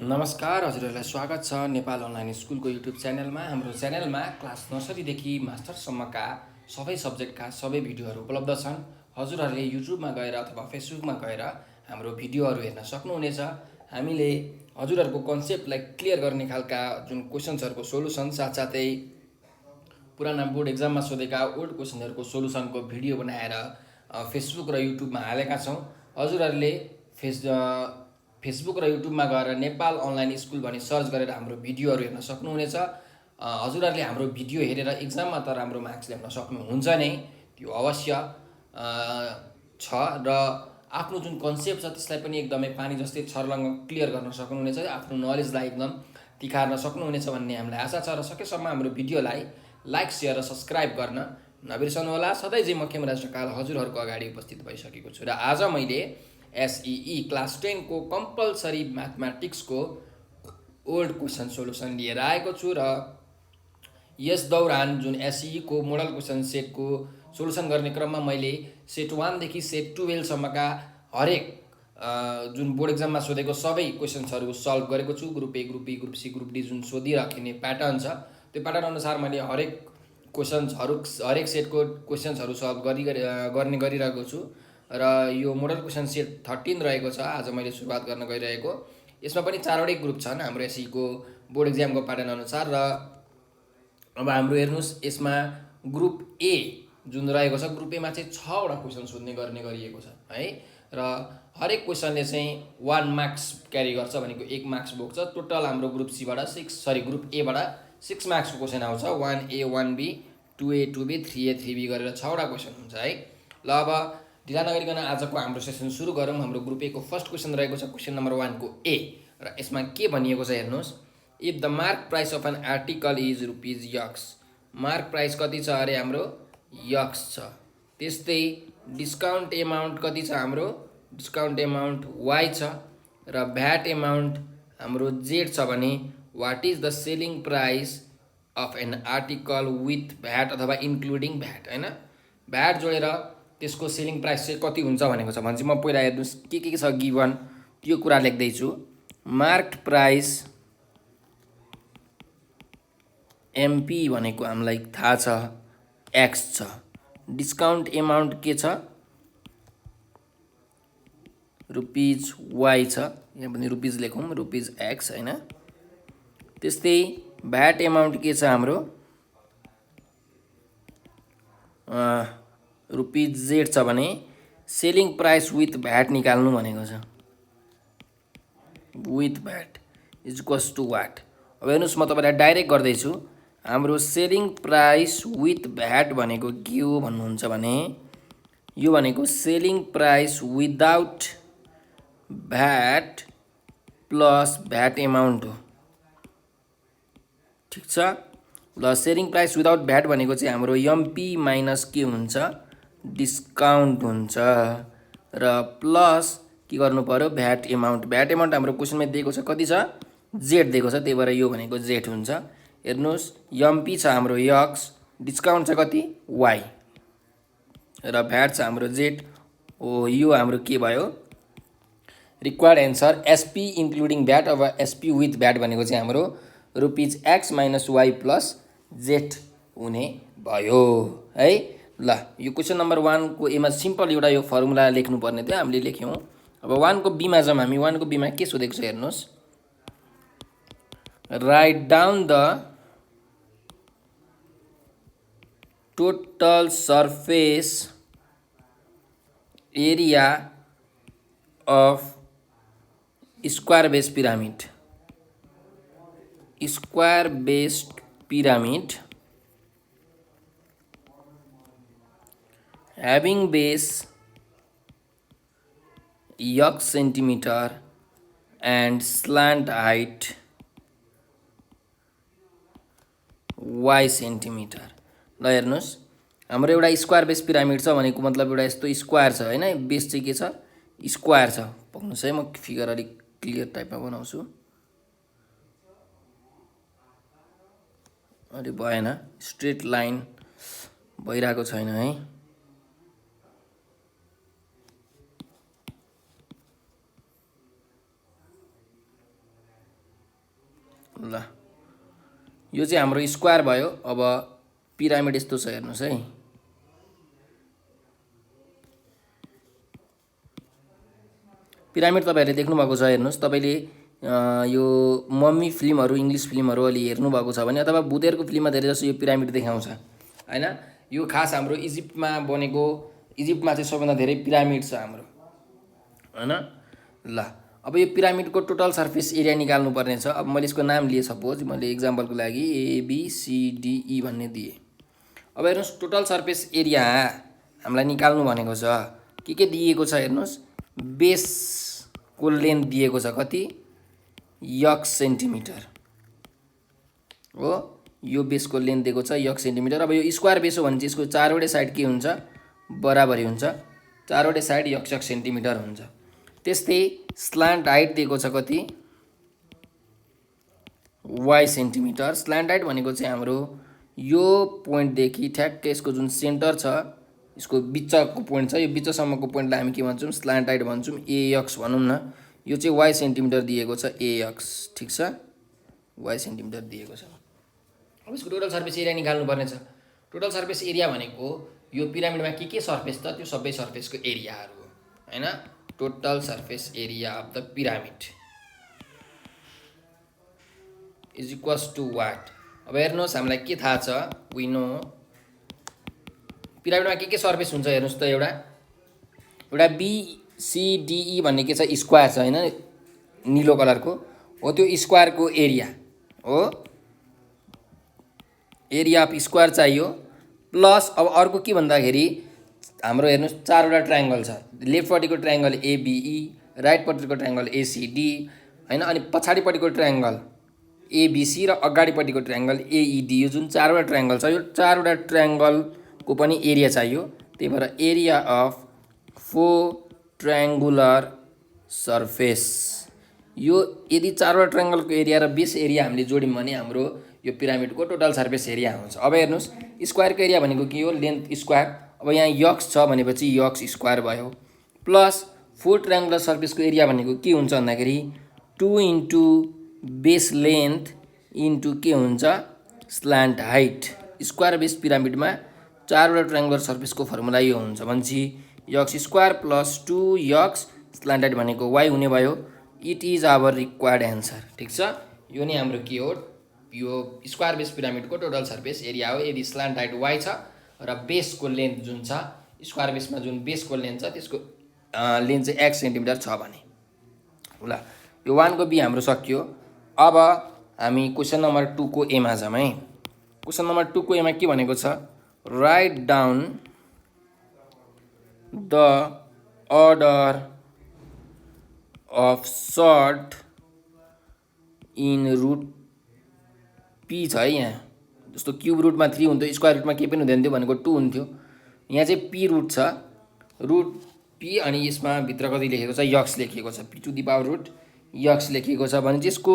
नमस्कार हजुरहरूलाई स्वागत छ नेपाल अनलाइन स्कुलको युट्युब च्यानलमा। हाम्रो च्यानलमा क्लास नर्सरीदेखि मास्टरसम्मका सबै सब्जेक्टका सबै भिडियोहरू उपलब्ध छन्। हजुरहरूले युट्युबमा गएर अथवा फेसबुकमा गएर हाम्रो भिडियोहरू हेर्न सक्नुहुनेछ। हामीले हजुरहरूको कन्सेप्टलाई क्लियर गर्ने खालका जुन क्वेसन्सहरूको सोलुसन साथसाथै पुराना बोर्ड एक्जाममा सोधेका ओल्ड क्वेसनहरूको सोलुसनको भिडियो बनाएर फेसबुक र युट्युबमा हालेका छौँ। हजुरहरूले फेसबुक र युट्युबमा गएर नेपाल अनलाइन स्कुल भनी सर्च गरेर हाम्रो भिडियोहरू हेर्न सक्नुहुनेछ। हजुरहरूले हाम्रो भिडियो हेरेर एक्जाममा त राम्रो मार्क्स ल्याउन सक्नुहुन्छ नै, त्यो अवश्य छ। र आफ्नो जुन कन्सेप्ट छ त्यसलाई पनि एकदमै पानी जस्तै छर्लङ्ग क्लियर गर्न सक्नुहुनेछ, आफ्नो नलेजलाई एकदम तिखार्न सक्नुहुनेछ भन्ने हामीलाई आशा छ। र सकेसम्म हाम्रो भिडियोलाई लाइक, सेयर र सब्सक्राइब गर्न नबिर्सनुहोला। सधैँ चाहिँ म खेमराज ढकाल हजुरहरूको अगाडि उपस्थित भइसकेको छु र आज मैले एसई क्लास 10 को कम्पलसरी म्याथमेटिक्सको ओल्ड क्वेसन सोलुसन लिएर आएको छु। र यस दौरान जुन एसई को मोडल क्वेसन सेटको सोलुसन गर्ने क्रममा मैले सेट 1 देखि सेट 12 सम्मका हरेक जुन बोर्ड एक्जाममा सोधेको सबै क्वेसन्सहरू सल्भ गरेको छु। Group A, group B, group C, group D जुन सोधिराख्ने प्याटर्न छ त्यो प्याटर्न अनुसार मैले हरेक सेटको क्वेसन्सहरू सल्भ गर्ने गरिरहेको छु। र यो मोडल क्वेसन सेट 13 रहेको छ आज मैले सुरुवात गर्न गइरहेको। यसमा पनि 4वटै ग्रुप छन् हाम्रो एसईको बोर्ड एक्जामको प्याटर्न अनुसार। र अब हाम्रो हेर्नुहोस्, यसमा ग्रुप ए जुन रहेको छ, ग्रुप एमा चाहिँ 6वटा क्वेसन सोध्ने गर्ने गरिएको छ है। र हरेक क्वेसनले चाहिँ 1 मार्क्स क्यारी गर्छ, भनेको 1 मार्क्स बोक्छ। टोटल हाम्रो ग्रुप एबाट 6 मार्क्सको क्वेसन आउँछ। 1A 1B 2A 2B 3A 3B गरेर 6वटा क्वेसन हुन्छ है। ल अब ढिला नगरिकन आजको हाम्रो सेसन सुरु गरौँ। हाम्रो ग्रुप ए को फर्स्ट क्वेसन रहेको छ क्वेसन नम्बर 1 को ए। र यसमा के भनिएको छ हेर्नुहोस्, if the mark price of an article is rupees x. Mark price कति छ अरे हाम्रो यक्स छ। त्यस्तै डिस्काउन्ट एमाउन्ट कति छ हाम्रो, डिस्काउन्ट एमाउन्ट वाई छ। र भ्याट एमाउन्ट हाम्रो जेड छ भने what is the selling price of an article with VAT अथवा इन्क्लुडिङ भ्याट होइन। भ्याट जोडेर त्यसको सेलिङ प्राइस चाहिँ कति हुन्छ भनेको छ भने चाहिँ म पहिला हेर्नुहोस् के छ गिभन, त्यो कुरा लेख्दैछु। मार्क्ड प्राइस एमपी भनेको हामीलाई थाहा छ एक्स छ। डिस्काउन्ट एमाउन्ट के छ रुपिज वाई छ, यहाँ पनि रुपिज लेखौँ, रुपिज एक्स होइन। त्यस्तै भ्याट एमाउन्ट के छ हाम्रो रुपिज जेड छ भने सेलिङ प्राइस विथ भ्याट निकाल्नु भनेको छ। With VAT is equals to what. अब हेर्नुहोस् म तपाईँलाई डाइरेक्ट गर्दैछु। हाम्रो सेलिङ प्राइस विथ भ्याट भनेको के हो भन्नुहुन्छ भने यो भनेको selling price without VAT plus VAT amount हो, ठिक छ। ल सेलिङ प्राइस विदाउट भ्याट भनेको चाहिँ हाम्रो एमपी माइनस के हुन्छ डिस्काउन्ट हुन्छ। र प्लस के गर्नु पर्यो भ्याट एमाउन्ट। भ्याट एमाउन्ट हाम्रो क्वेसनमा दिएको छ कति छ जेड दिएको छ, त्यही भएर यो भनेको जेड हुन्छ। हेर्नुहोस् एमपी छ हाम्रो यक्स, डिस्काउन्ट छ कति वाई र भ्याट छ हाम्रो जेड हो। यो हाम्रो के भयो required answer SP including VAT अथवा एसपी विथ भ्याट भनेको चाहिँ हाम्रो rupees x minus y plus z हुने भयो है। ल यो क्वेसन नम्बर 1 को एमा सिम्पल एउटा यो फर्मुला लेख्नुपर्ने थियो, हामीले लेख्यौँ। अब 1 को बीमा जाउँ हामी। 1 को बीमा के सोधेको छ हेर्नुहोस्, right down the total surface area of square base pyramid. Square based pyramid having base x centimeter and slant height y centimetre. ल हेर्नुहोस् हाम्रो एउटा स्क्वायर बेस पिरामिड छ भनेको मतलब एउटा यस्तो स्क्वायर छ होइन, बेस चाहिँ के छ स्क्वायर छ। पक्नुहोस् है म फिगर अलिक क्लियर टाइपमा बनाउँछु। अलि भएन, स्ट्रेट लाइन भइरहेको छैन है। ल यो चाहिँ हाम्रो स्क्वायर भयो। अब पिरामिड यस्तो छ हेर्नुहोस् है। पिरामिड तपाईँहरूले देख्नुभएको छ हेर्नुहोस्। तपाईँले यो मम्मी फिल्महरू इङ्ग्लिस फिल्महरू अलि हेर्नुभएको छ भने अथवा भूतहरूको फिल्ममा धेरै जसो यो पिरामिड देखाउँछ होइन। यो खास हाम्रो इजिप्टमा बनेको, इजिप्टमा चाहिँ सबभन्दा धेरै पिरामिड छ हाम्रो होइन। ल अब यो पिरामिडको टोटल सर्फेस एरिया निकाल्नु पर्ने छ। अब मैले यसको नाम लिए, सपोज मैले इक्जाम्पलको लागि ABCDE भन्ने दिएँ। अब हेर्नुहोस् टोटल सर्फेस एरिया हामीलाई निकाल्नु भनेको छ। के दिएको छ हेर्नुहोस्। बेसको लेन्थ दिएको छ कति, यक्स सेन्टिमिटर हो। यो बेसको लेन्थ दिएको छ यक्स सेन्टिमिटर। अब यो स्क्वायर बेस हो भने चाहिँ यसको चारवटै साइड के हुन्छ, बराबरी हुन्छ। चारवटै साइड यक्स सेन्टिमिटर हुन्छ। त्यस्तै स्लान्ट हाइट दिएको छ कति, वाई सेन्टिमिटर। स्लान्ट हाइट भनेको चाहिँ हाम्रो यो पोइन्टदेखि ठ्याक्कै यसको जुन सेन्टर छ, यसको बिचको पोइन्ट छ, यो बिचसम्मको पोइन्टलाई हामी के भन्छौँ, स्लान्ट हाइट भन्छौँ, AX भनौँ न। यो चाहिँ वाई सेन्टिमिटर दिएको छ, AX ठिक छ, वाई सेन्टिमिटर दिएको छ। अब यसको टोटल सर्फेस एरिया निकाल्नु पर्ने छ। टोटल सर्फेस एरिया भनेको यो पिरामिडमा के सर्फेस त, त्यो सबै सर्फेसको एरियाहरू हो होइन। Total surface area of the pyramid is equals to what. अब हेर्नुहोस् हामीलाई के थाहा छ, वी नो पिरामिडमा के सर्फेस हुन्छ हेर्नुहोस् त। एउटा BCDE भन्ने के छ, स्क्वायर छ होइन, निलो कलरको हो। त्यो स्क्वायरको एरिया हो, एरिया अफ स्क्वायर चाहियो। प्लस अब अर्को के भन्दाखेरि हाम्रो हेर्नुहोस् चारवटा ट्रायङ्गल छ। लेफ्टपट्टिको ट्रायङ्गल ABE, राइटपट्टिको ट्रायङ्गल ACD होइन, अनि पछाडिपट्टिको ट्रायङ्गल ABC र अगाडिपट्टिको ट्रायङ्गल AED। यो जुन चारवटा ट्रायङ्गल छ, यो चारवटा ट्रायङ्गलको पनि एरिया चाहियो। त्यही भएर एरिया अफ 4 ट्रायङ्गुलर सर्फेस, यो यदि चारवटा ट्रायङ्गलको एरिया र बेस एरिया हामीले जोड्यौँ भने हाम्रो यो पिरामिडको टोटल सर्फेस एरिया हुन्छ। अब हेर्नुहोस् स्क्वायरको एरिया भनेको के हो, लेन्थ स्क्वायर। अब यहाँ यक्स छ भनेपछि यक्स स्क्वायर भयो। प्लस 4 ट्रायङ्गुलर सर्फेसको एरिया भनेको के हुन्छ भन्दाखेरि 2 इन्टु बेस लेन्थ इन्टु के हुन्छ, स्लान्ट हाइट। स्क्वायर बेस पिरामिडमा चारवटा ट्रायङ्गुलर सर्फेसको फर्मुला यो हुन्छ भनेपछि x square plus 2x slant height भनेको y हुने भयो। It is our required answer. ठिक छ, यो नै हाम्रो के हो, यो स्क्वायर बेस पिरामिडको टोटल सर्फेस एरिया हो। यदि स्लान्ट हाइट y छ र बेसको लेन्थ जुन छ, स्क्वायर बेसमा जुन बेसको लेन्थ छ त्यसको लेन्थ चाहिँ x सेन्टिमिटर छ भने। ल यो 1 को B हाम्रो सकियो। अब हामी क्वेसन नम्बर 2 को A मा जाउँ है। क्वेसन नम्बर 2 को A मा के भनेको छ, write down the order of surd in root P छ है। यहाँ जस्तो क्युब रुटमा 3 हुन्थ्यो, स्क्वायर रुटमा केही पनि हुँदैन थियो भनेको 2 हुन्थ्यो। यहाँ चाहिँ P रुट छ, रुट P, अनि यसमा भित्र कति लेखेको छ, यक्स लेखिएको छ, P to the power root x लेखिएको छ भने यसको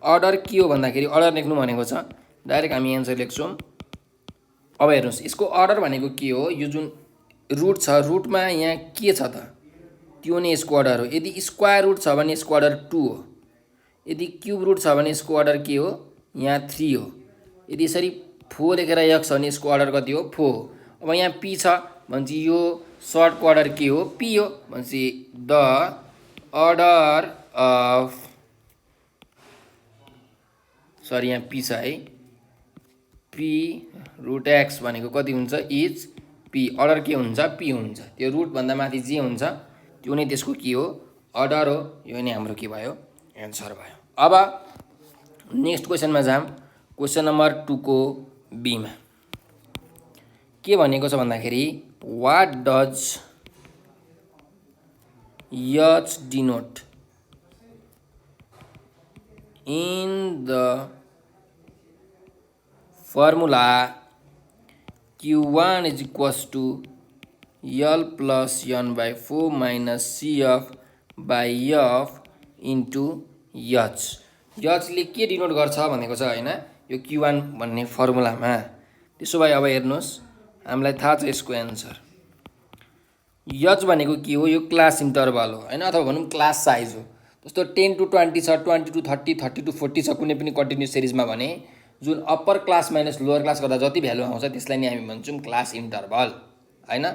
अर्डर के हो भन्दाखेरि, अर्डर लेख्नु भनेको छ, डाइरेक्ट हामी एन्सर लेख्छौँ। अब हेर्नुहोस् यसको अर्डर भनेको के हो, यो जुन रुट छ, रुटमा यहाँ के छ त, त्यो नै यसको अर्डर हो। यदि स्क्वायर रुट छ भने यसको अर्डर 2 हो। यदि क्युब रुट छ भने यसको अर्डर के हो, यहाँ 3 हो। यदि यसरी 4 लेखेर यक्स छ भने यसको अर्डर कति हो, 4 हो। अब यहाँ P छ भनेपछि यो सर्टको अर्डर के हो, P हो भनेपछि द अर्डर अफ, सरी यहाँ P छ है, P रुट x भनेको कति हुन्छ, इज P। अर्डर के हुन्छ, P हुन्छ। त्यो रुटभन्दा माथि जे हुन्छ त्यो नै त्यसको के हो, अर्डर हो। यो नै हाम्रो के भयो, एन्सर भयो। अब नेक्स्ट क्वेसनमा जाऊँ। क्वेसन नम्बर 2 को B मा के भनेको छ भन्दाखेरि, what does H denote in the formula Q1 is equals to L plus N/4 minus CF by F into H। H ले के डिनोट गर्छ भनेको छ होइन, यो Q1 भन्ने फर्मुलामा। त्यसो भए अब हेर्नुहोस् हामीलाई थाहा छ यसको एन्सर। H भनेको के हो, यो क्लास इन्टरभल हो होइन, अथवा भनौँ क्लास साइज हो। जस्तो 10 to 20 छ, 20 to 30, 30 to 40 छ कुनै पनि कन्टिन्युस सिरिजमा भने जुन upper class minus lower class गर्दा जति भ्यालु आउँछ त्यसलाई नै हामी भन्छौँ क्लास इन्टरभल हैन।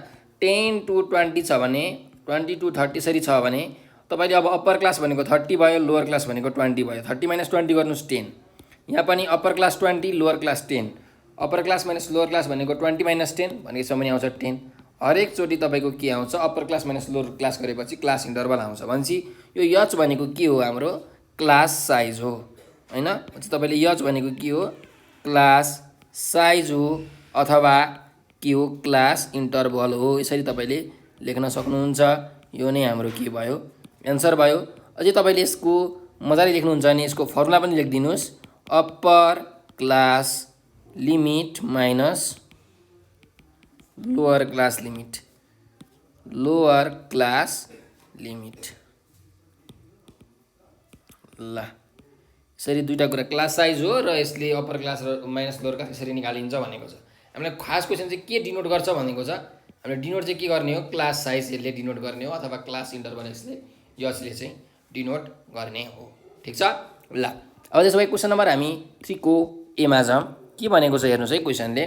10 to 20 छ भने 20 to 30 यसरी छ भने तपाईले अब अप्पर क्लास भनेको 30 भयो, लोवर क्लास भनेको 20 भयो। 30 - 20 गर्नुस् 10। यहाँ पनि upper class 20, lower class 10। Upper class minus lower class भनेको 20 - 10 भनेको पनि आउँछ 10। हरेक चोटि तपाईको के आउँछ upper class minus lower class गरेपछि क्लास इन्टरभल आउँछ। भनेपछि यो एच भनेको के हो हाम्रो क्लास साइज हो हैन। भनेपछि तपाईले एच भनेको के हो क्लास साइज हो अथवा के हो क्लास इन्टरभल हो। यसरी तपाईले लेख्न सक्नुहुन्छ। यो नै हाम्रो के भयो एन्सर भयो। अझै तपाईले यसको मजाले लेख्नुहुन्छ भने यसको फर्मुला पनि लेखिदिनुस्। Upper class limit minus lower class limit, lower class limit. ल यसरी दुईटा कुरा क्लास साइज हो र यसले अप्पर क्लास र माइनस लोअर क्लास यसरी निकालिन्छ भनेको छ। हामीले खास क्वेसन चाहिँ के डिनोट गर्छ भनेको छ। हामीले डिनोट चाहिँ के गर्ने हो क्लास साइज यसले डिनोट गर्ने हो अथवा क्लास इन्टरभल यसले चाहिँ डिनोट गर्ने हो। ठिक छ। ल अब त्यसो भए क्वेसन नम्बर हामी 3 को एमा जाउँ। के भनेको छ हेर्नुस् है क्वेसनले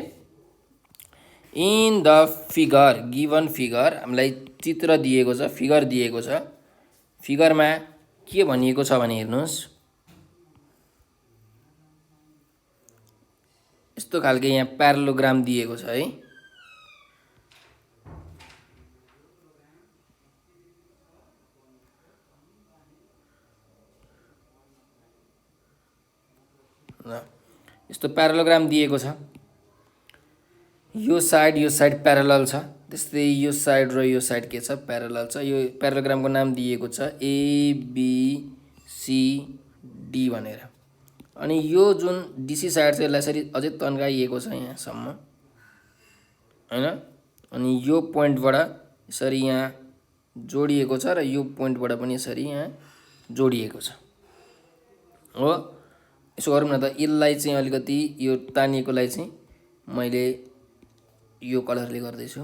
in the figure given figure हामीलाई चित्र दिएको छ, फिगर दिएको छ। फिगरमा के भनिएको छ भने हेर्नुस् यस्तो खालके यहाँ प्यारालोग्राम दिएको छ है। यस्तो प्यारालोग्राम दिएको छ। यो साइड प्यारलल छ। त्यस्तै यो साइड र यो साइड के छ प्यारलल छ। यो प्यारालोग्रामको नाम दिएको छ ABCD भनेर। अनि यो जुन डिसी साइड छ यसलाई यसरी अझै तन्काइएको छ यहाँसम्म हैन। अनि यो पोइन्टबाट यसरी यहाँ जोडिएको छ र यो पोइन्टबाट पनि यसरी यहाँ जोडिएको छ हो। यसो गरौँ न त यसलाई चाहिँ अलिकति यो तानिएकोलाई चाहिँ मैले यो कलरले गर्दैछु।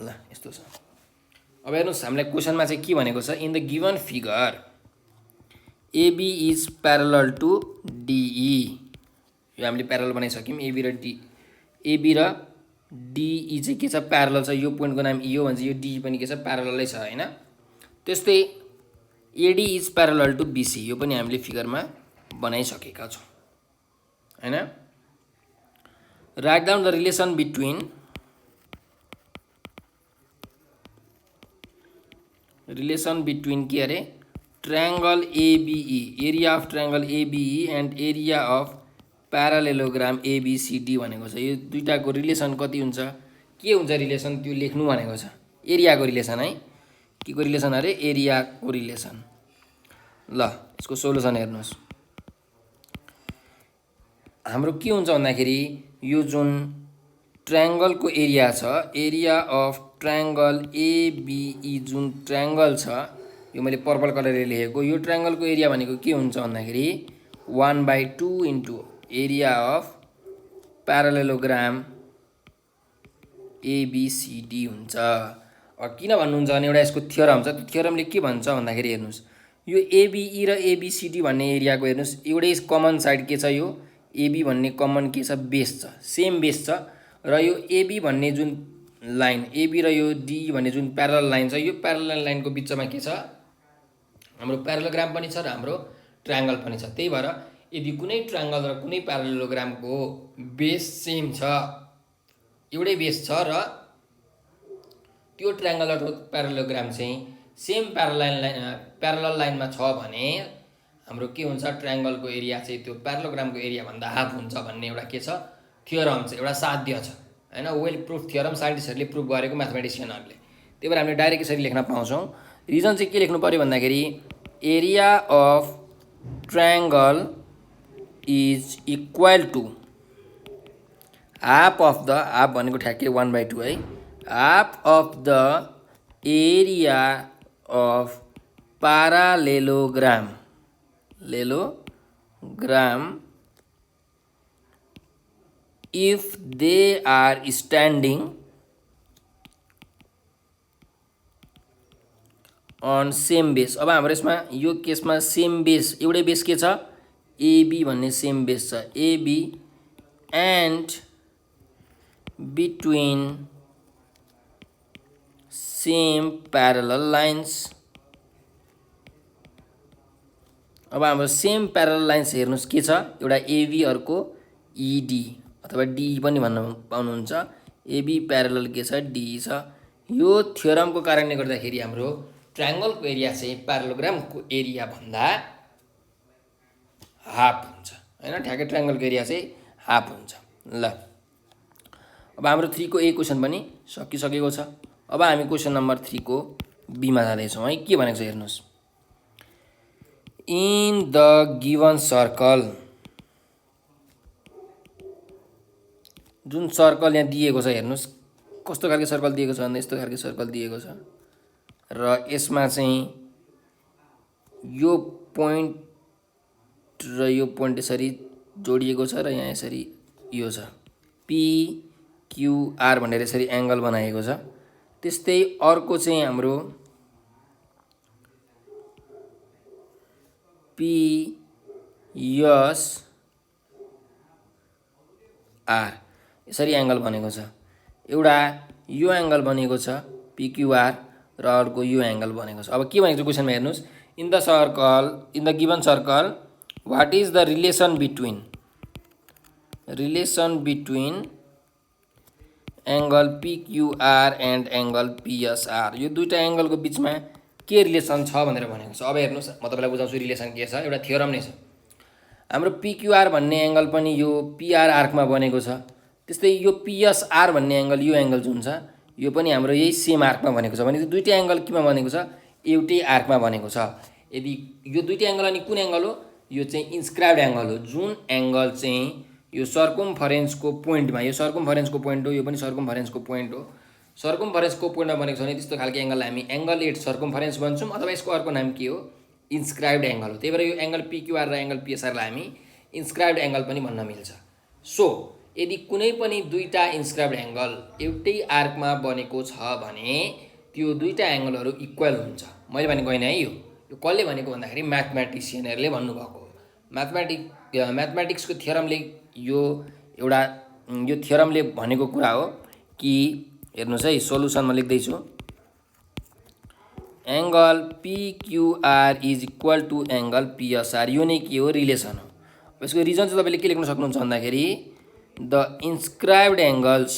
ल यस्तो छ। अब हेर्नुस् हामीलाई क्वेसनमा चाहिँ के भनेको छ in the given figure AB is parallel to DE। यो हामीले प्यारलल बनाइसक्यौँ। AB र DE चाहिँ के छ प्यारलल छ। यो पोइन्टको नाम E हो भन्छ। यो DE पनि के छ प्यारललै छ हैन। त्यस्तै AD is parallel to BC। यो पनि हामीले फिगरमा बनाइसकेका छौँ हैन। Write down the relation between के अरे triangle ABE, area of triangle ABE and area of parallelogram ABCD भनेको छ। यो दुईटाको रिलेसन कति हुन्छ के हुन्छ रिलेसन त्यो लेख्नु भनेको छ। एरियाको रिलेसन है के को रिलेसन अरे एरियाको रिलेसन। ल यसको सोलुसन हेर्नुस् हाम्रो के हुन्छ भन्दाखेरि यो जुन ट्रायंगलको एरिया छ एरिया अफ ट्रायंगल ABE जुन ट्रायंगल छ यो मैले पर्पल कलरले लेखेको। यो ट्रायंगलको एरिया भनेको के हुन्छ भन्दाखेरि 1/2 into area of parallelogram ABCD हुन्छ। किन भन्नुहुन्छ भने एउटा यसको थ्योरम छ। त्यो थ्योरमले के भन्छ भन्दाखेरि हेर्नुस् यो ABE र ABCD भन्ने एरियाको हेर्नुस् एउटै कमन साइड के छ यो AB भन्ने कमन के छ बेस छ, सेम बेस छ। र यो AB भन्ने जुन लाइन AB र यो DE भन्ने जुन प्यारलल लाइन छ यो प्यारलल लाइनको बिचमा के छ हाम्रो प्यारालोग्राम पनि छ र हाम्रो ट्रायंगल पनि छ। त्यही भएर यदि कुनै ट्रायंगल र कुनै प्यारालोग्रामको बेस सेम छ एउटै बेस छ र त्यो ट्रायंगल र प्यारालोग्राम चाहिँ सेम प्यारलल लाइनमा छ भने हाम्रो के हुन्छ ट्रायंगलको एरिया चाहिँ त्यो प्यारालोग्रामको एरिया भन्दा हाफ हुन्छ भन्ने एउटा के छ थ्योरम छ, एउटा साध्य छ हैन। वेल प्रुफ थ्योरम साइन्टिस्टहरूले प्रुफ गरेको म्याथमेटिसियनहरूले। त्यही भएर हामीले डाइरेक्ट यसरी लेख्न पाउँछौँ। रिजन चाहिँ के लेख्नु पर्यो भन्दाखेरि area of triangle is equal to half of the half भनेको ठ्याक्कै 1/2 है। Half of the area of parallelogram if they are standing on same base. अब हाम्रो यसमा यो केसमा सेम बेस एउटै बेस के छ एबी भन्ने सेम बेस छ AB and between same parallel lines. अब हाम्रो सेम प्यारलल लाइन्स हेर्नुहोस् के छ एउटा एबी अर्को इडी अथवा डिई पनि भन्न पाउनुहुन्छ। एबी प्यारलल के छ डिई छ। यो थ्योरमको कारणले गर्दाखेरि हाम्रो ट्रायङ्गलको एरिया चाहिँ प्यारलोग्रामको एरिया भन्दा हाफ हुन्छ हैन। ठ्याक्कै ट्रायङ्गलको एरिया चाहिँ हाफ हुन्छ। ल अब हाम्रो 3 को ए क्वेसन पनि सकिसकेको छ। अब हामी क्वेसन नम्बर 3 को बीमा जाँदैछौँ है। के भनेको छ हेर्नुहोस् इन द गिवन सर्कल जुन सर्कल यहाँ दिएको छ हेर्नुहोस् कस्तो खालको सर्कल दिएको छ भन्दा यस्तो खालको सर्कल दिएको छ र यसमा चाहिँ यो पोइन्ट र यो पोइन्ट यसरी जोडिएको छ र यहाँ यसरी यो छ पिक्युआर भनेर यसरी एङ्गल बनाएको छ। त्यस्तै अर्को चाहिँ हाम्रो पिएसआर यसरी एङ्गल बनेको छ। एउटा यो एङ्गल बनेको छ पिक्युआर र अर्को यो एङ्गल बनेको छ। अब के भनेको छ क्वेसनमा हेर्नुहोस् in the given circle what is the relation between angle PQR and angle PSR. यो दुईवटा एङ्गलको बिचमा के रिलेसन छ भनेर भनेको छ। अब हेर्नुहोस् म तपाईँलाई बुझाउँछु रिलेसन के छ। एउटा थ्योरम नै छ। हाम्रो पिक्युआर भन्ने एङ्गल पनि यो पिआर आर्कमा बनेको छ। त्यस्तै यो पिएसआर भन्ने एङ्गल यो एङ्गल जुन छ यो पनि हाम्रो यही सेम आर्कमा बनेको छ भने दुईटै एङ्गल केमा बनेको छ एउटै आर्कमा बनेको छ। यदि यो दुईटै एङ्गल अनि कुन एङ्गल हो यो चाहिँ इन्स्क्राइब्ड एङ्गल हो। जुन एङ्गल चाहिँ यो सर्कमफरेन्सको पोइन्टमा यो सर्कमफरेन्सको पोइन्ट हो यो पनि सर्कमफरेन्सको पोइन्ट हो। सर्कमफरेन्सको पोइन्टमा बनेको छ भने त्यस्तो खालको एङ्गल हामी एङ्गल एट सर्कमफरेन्स भन्छौँ अथवा यसको अर्को नाम के हो इन्स्क्राइब्ड एङ्गल हो। त्यही भएर यो एङ्गल पिक्युआर र एङ्गल पिएसआरलाई हामी इन्स्क्राइब्ड एङ्गल पनि भन्न मिल्छ। सो यदि कुनै पनि दुईटा इन्स्क्राइब्ड एङ्गल एउटै आर्कमा बनेको छ भने त्यो दुईटा एङ्गलहरू इक्वल हुन्छ। मैले भनेको होइन है यो कसले भनेको भन्दाखेरि म्याथमेटिसियनहरूले भन्नुभएको हो। म्याथमेटिक्सको थ्योरमले यो थ्योरमले भनेको कुरा हो कि हेर्नुहोस् है सोलुसनमा लेख्दैछु angle PQR is equal to angle PSR. यो नै के हो रिलेसन हो। यसको रिजन चाहिँ तपाईँले के लेख्न सक्नुहुन्छ भन्दाखेरि the inscribed angles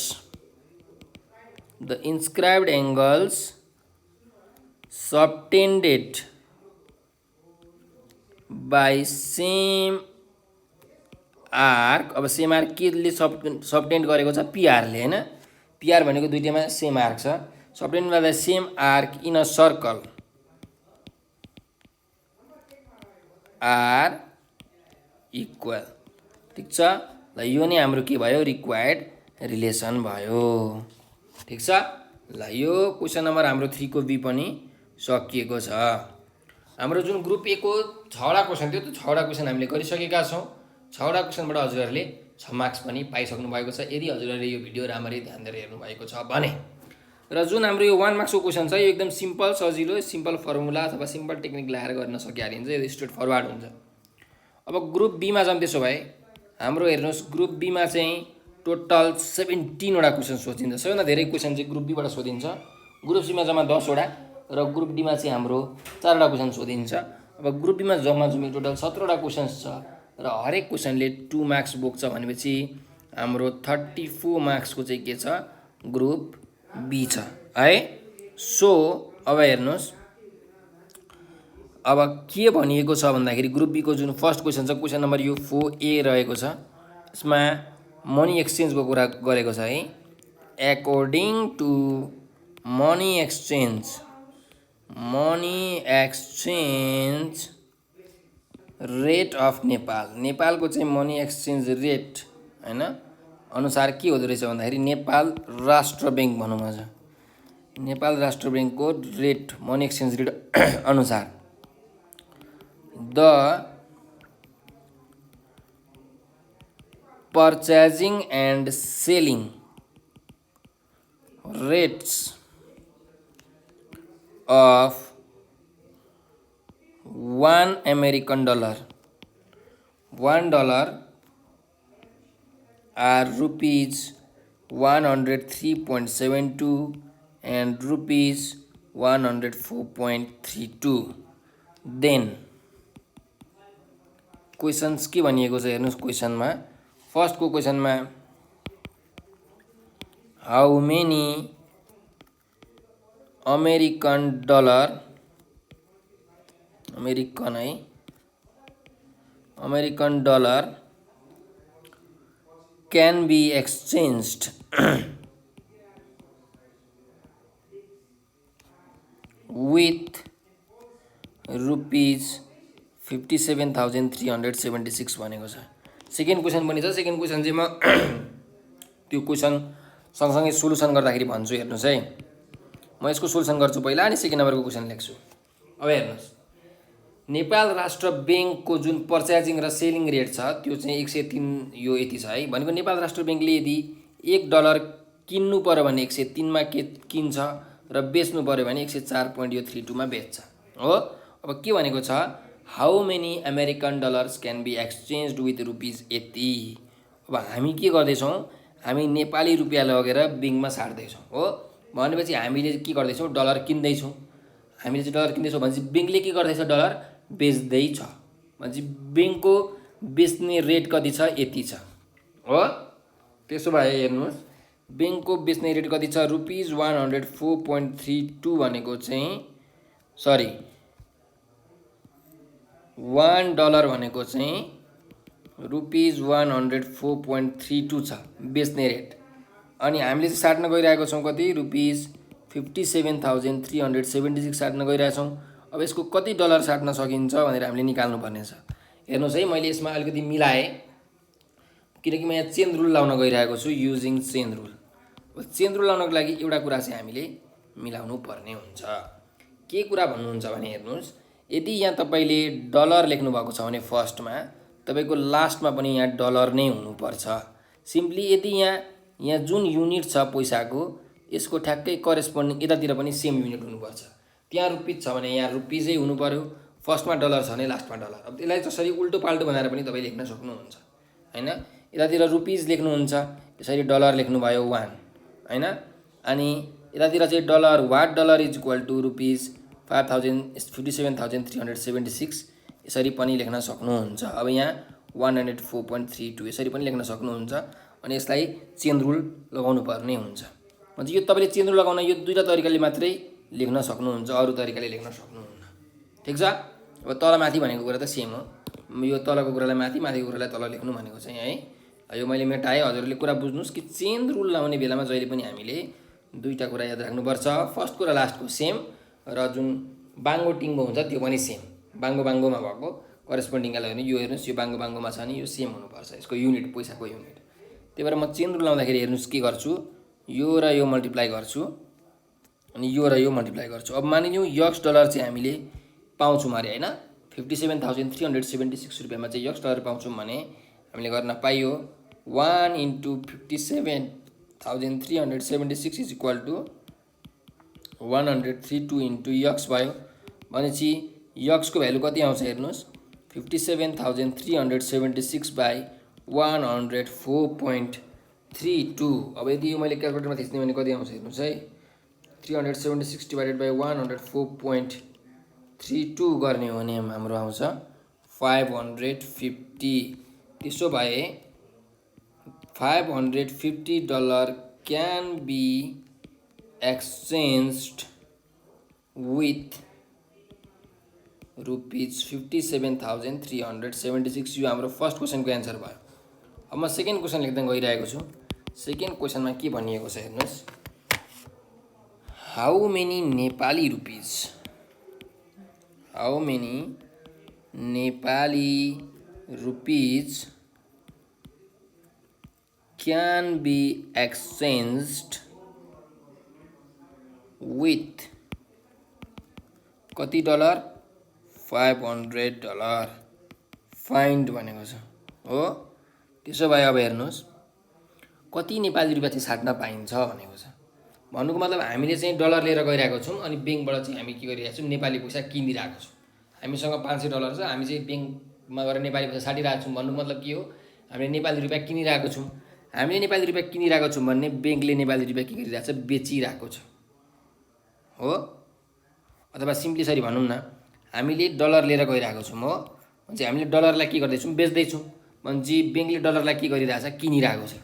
subtended by same arc. अब सेम आर्क केले सबटेन्ड गरेको छ पिआरले हैन। पिआर भनेको दुईटैमा सेम आर्क छ। Subtend by the same arc in a circle are equal. ठिक छ ल यो नै हाम्रो के भयो रिक्वायर्ड रिलेसन भयो। ठिक छ ल यो क्वेसन नम्बर हाम्रो 3 को बी पनि सकिएको छ। हाम्रो जुन ग्रुप ए को 6वटा क्वेसन थियो त्यो 6वटा क्वेसन हामीले गरिसकेका छौँ। 6वटा क्वेसनबाट हजुरहरूले 6 मार्क्स पनि पाइसक्नु भएको छ यदि हजुरहरूले यो भिडियो राम्ररी ध्यान दिएर हेर्नु भएको छ भने। र जुन हाम्रो यो 1 मार्क्सको क्वेसन छ यो एकदम सिम्पल सजिलो सिम्पल फर्मुला अथवा सिम्पल टेक्निक लगाएर गर्न सकिहालिन्छ। यो स्ट्रेट फरवर्ड हुन्छ। अब ग्रुप बीमा जाउँ। त्यसो भए हाम्रो हेर्नुहोस् ग्रुप बीमा चाहिँ टोटल 17वटा क्वेसन सोधिन्छ। सबैभन्दा धेरै क्वेसन चाहिँ ग्रुप बीबाट सोधिन्छ। ग्रुप सीमा जम्मा 10वटा र ग्रुप डीमा चाहिँ हाम्रो 4वटा क्वेसन सोधिन्छ। अब ग्रुप बीमा जम्मा टोटल 17वटा क्वेसन्स छ र हरेक क्वेसनले 2 मार्क्स बोक्छ भनेपछि हाम्रो 34 मार्क्सको चाहिँ के छ ग्रुप बी छ है। सो अब हेर्नुहोस् अब के भनिएको छ भन्दाखेरि ग्रुप बी को जुन फर्स्ट क्वेसन छ क्वेसन नम्बर यो 4A रहेको छ। यसमा मनी एक्सचेन्जको कुरा गरेको छ है। According to money exchange rate of नेपालको चाहिँ मनी एक्सचेन्ज रेट हैन अनुसार के हुँदो रहेछ भन्दाखेरि नेपाल राष्ट्र ब्याङ्क भनौँ आज नेपाल राष्ट्र ब्याङ्कको रेट मनी एक्सचेन्ज रेट अनुसार the purchasing and selling rates of 1 American dollar, $1 are rupees 103.72 and rupees 104.32. Then questions के भनिएको छ हेर्नुहोस् क्वेसनमा फर्स्टको क्वेसनमा how many American dollar American dollar can be exchanged with rupees 57,376 भनेको छ। सेकेन्ड क्वेसन पनि छ। सेकेन्ड क्वेसन चाहिँ म त्यो क्वेसन सँगसँगै सोलुसन गर्दाखेरि भन्छु हेर्नुहोस् है। म यसको सोलुसन गर्छु पहिला अनि सेकेन्ड नम्बरको क्वेसन लेख्छु। अब हेर्नुहोस् नेपाल राष्ट्र ब्याङ्कको जुन पर्चेजिङ र सेलिङ रेट छ त्यो चाहिँ 103 यो यति छ है। भनेको नेपाल राष्ट्र ब्याङ्कले यदि $1 किन्नु पर्यो भने 103 मा किन्छ र बेच्नु पर्यो भने 104.32 मा बेच्छ हो। अब के भनेको छ how many American dollars can be exchanged with rupees यति। अब हामी के गर्दैछौँ हामी नेपाली रुपियाँ लगेर ब्याङ्कमा सार्दैछौँ हो। भनेपछि हामीले के गर्दैछौँ डलर किन्दैछौँ। हामीले चाहिँ डलर किन्दैछौँ भनेपछि ब्याङ्कले के गर्दैछ डलर बेच्दैछ भनेपछि ब्याङ्कको बेच्ने रेट कति छ यति छ हो। त्यसो भए हेर्नुहोस् ब्याङ्कको बेच्ने रेट कति छ रुपिज 104.32 भनेको चाहिँ सरी $1 भनेको चाहिँ रुपिज 104.32 छ बेच्ने रेट। अनि हामीले चाहिँ साट्न गइरहेको छौँ कति रुपिज 57,376 साट्न गइरहेछौँ। अब यसको कति डलर साट्न सकिन्छ भनेर हामीले निकाल्नु पर्ने छ। हेर्नुहोस् है मैले यसमा अलिकति मिलाएँ किनकि म यहाँ चेन रुल लाउन गइरहेको छु using chain rule. Chain rule लाउनको लागि एउटा कुरा चाहिँ हामीले मिलाउनु पर्ने हुन्छ। के कुरा भन्नुहुन्छ भने हेर्नुहोस् यदि यहाँ तपाईँले डलर लेख्नु भएको छ भने फर्स्टमा तपाईँको लास्टमा पनि यहाँ डलर नै हुनुपर्छ। सिम्पली यदि यहाँ जुन युनिट छ पैसाको यसको ठ्याक्कै करेस्पोन्डिङ यतातिर पनि सेम युनिट हुनुपर्छ। त्यहाँ रुपिज छ भने यहाँ रुपिजै हुनु पर्यो। फर्स्टमा डलर छ भने लास्टमा डलर। अब त्यसलाई जसरी उल्टो पाल्टो बनाएर पनि तपाईँ लेख्न सक्नुहुन्छ हैन। यतातिर रुपिज लेख्नुहुन्छ यसरी डलर लेख्नुभयो 1 हैन। अनि यतातिर चाहिँ dollar what dollar is equal to rupees 57,376 यसरी पनि लेख्न सक्नुहुन्छ। अब यहाँ 104.32 यसरी पनि लेख्न सक्नुहुन्छ। अनि यसलाई चेन रुल लगाउनु पर्ने हुन्छ। म्हणजे यो तपाईले चेन रुल लगाउन यो दुईटा तरिकाले मात्रै लेख्न सक्नुहुन्छ अरु तरिकाले लेख्न सक्नुहुन्न। ठीक छ। अब तल माथि भनेको कुरा त सेम हो। यो तलको कुरालाई माथि माथिको कुरालाई तल लेख्नु भनेको चाहिँ है यो मैले मेटाएँ। हजुरले कुरा बुझ्नुस् कि चेन रुल लगाउने बेलामा जहिले पनि हामीले दुईटा कुरा याद राख्नुपर्छ। फर्स्ट कुरा लास्टको सेम र जुन बाङ्गो टिङ्गो हुन्छ त्यो पनि सेम। बाङ्गो बाङ्गोमा भएको करेस्पोन्डिङ हेर्नु यो हेर्नुस् यो बाङ्गो बाङ्गोमा छ नि यो सेम हुनुपर्छ यसको युनिट पैसाको युनिट। त्यही भएर म चेन रुल लाउँदाखेरि हेर्नुस् के गर्छु यो र यो मल्टिप्लाई गर्छु अनि यो र यो मल्टिप्लाई गर्छु। अब मानिलिउँ यक्स डलर चाहिँ हामीले पाउँछौँ अरे हैन 57,376 रुपैयाँमा चाहिँ यक्स डलर पाउँछौँ भने हामीले गर्न पाइयो 1 * 57,376 इज इक्वल टु 132 * यक्स भयो भनेपछि यक्सको भ्यालु कति आउँछ हेर्नुस् 57,376 बाइ 104.32। अब यदि यो मैले क्याल्कुलेटरमा थिच्ने भने कति आउँछ हेर्नुस् है 376 डिवाइडेड बाइ 104.32 गर्ने हो भने हाम्रो आउँछ 550। त्यसो भए $550 can be exchanged with rupees 57,376। यो हाम्रो फर्स्ट क्वेसनको एन्सर भयो। अब म सेकेन्ड क्वेसन लेख्दै गइरहेको छु। सेकेन्ड क्वेसनमा के भनिएको छ हेर्नुस् how many Nepali rupees can be exchanged with कति डलर $500 फाइन्ड भनेको छ हो। त्यसो भए अब हेर्नुस् कति नेपाली रुपियाँ चाहिँ साट्न पाइन्छ भनेको छ। भन्नुको मतलब हामीले चाहिँ डलर लिएर गइरहेको छौँ अनि ब्याङ्कबाट चाहिँ हामी के गरिरहेको छौँ नेपाली पैसा किनिरहेको छौँ। हामीसँग $500 छ, हामी चाहिँ ब्याङ्कमा गएर नेपाली पैसा साटिरहेको छौँ भन्नु मतलब के हो? हामीले नेपाली रुपियाँ किनिरहेको छौँ। हामीले नेपाली रुपियाँ किनिरहेको छौँ भन्ने ब्याङ्कले नेपाली रुपियाँ के गरिरहेको छ? बेचिरहेको छ हो। अथवा सिम्पली सरी भनौँ न, हामीले डलर लिएर गइरहेको छौँ हो, भनेपछि हामीले डलरलाई के गर्दैछौँ? बेच्दैछौँ। भनेपछि ब्याङ्कले डलरलाई के गरिरहेछ? किनिरहेको छ।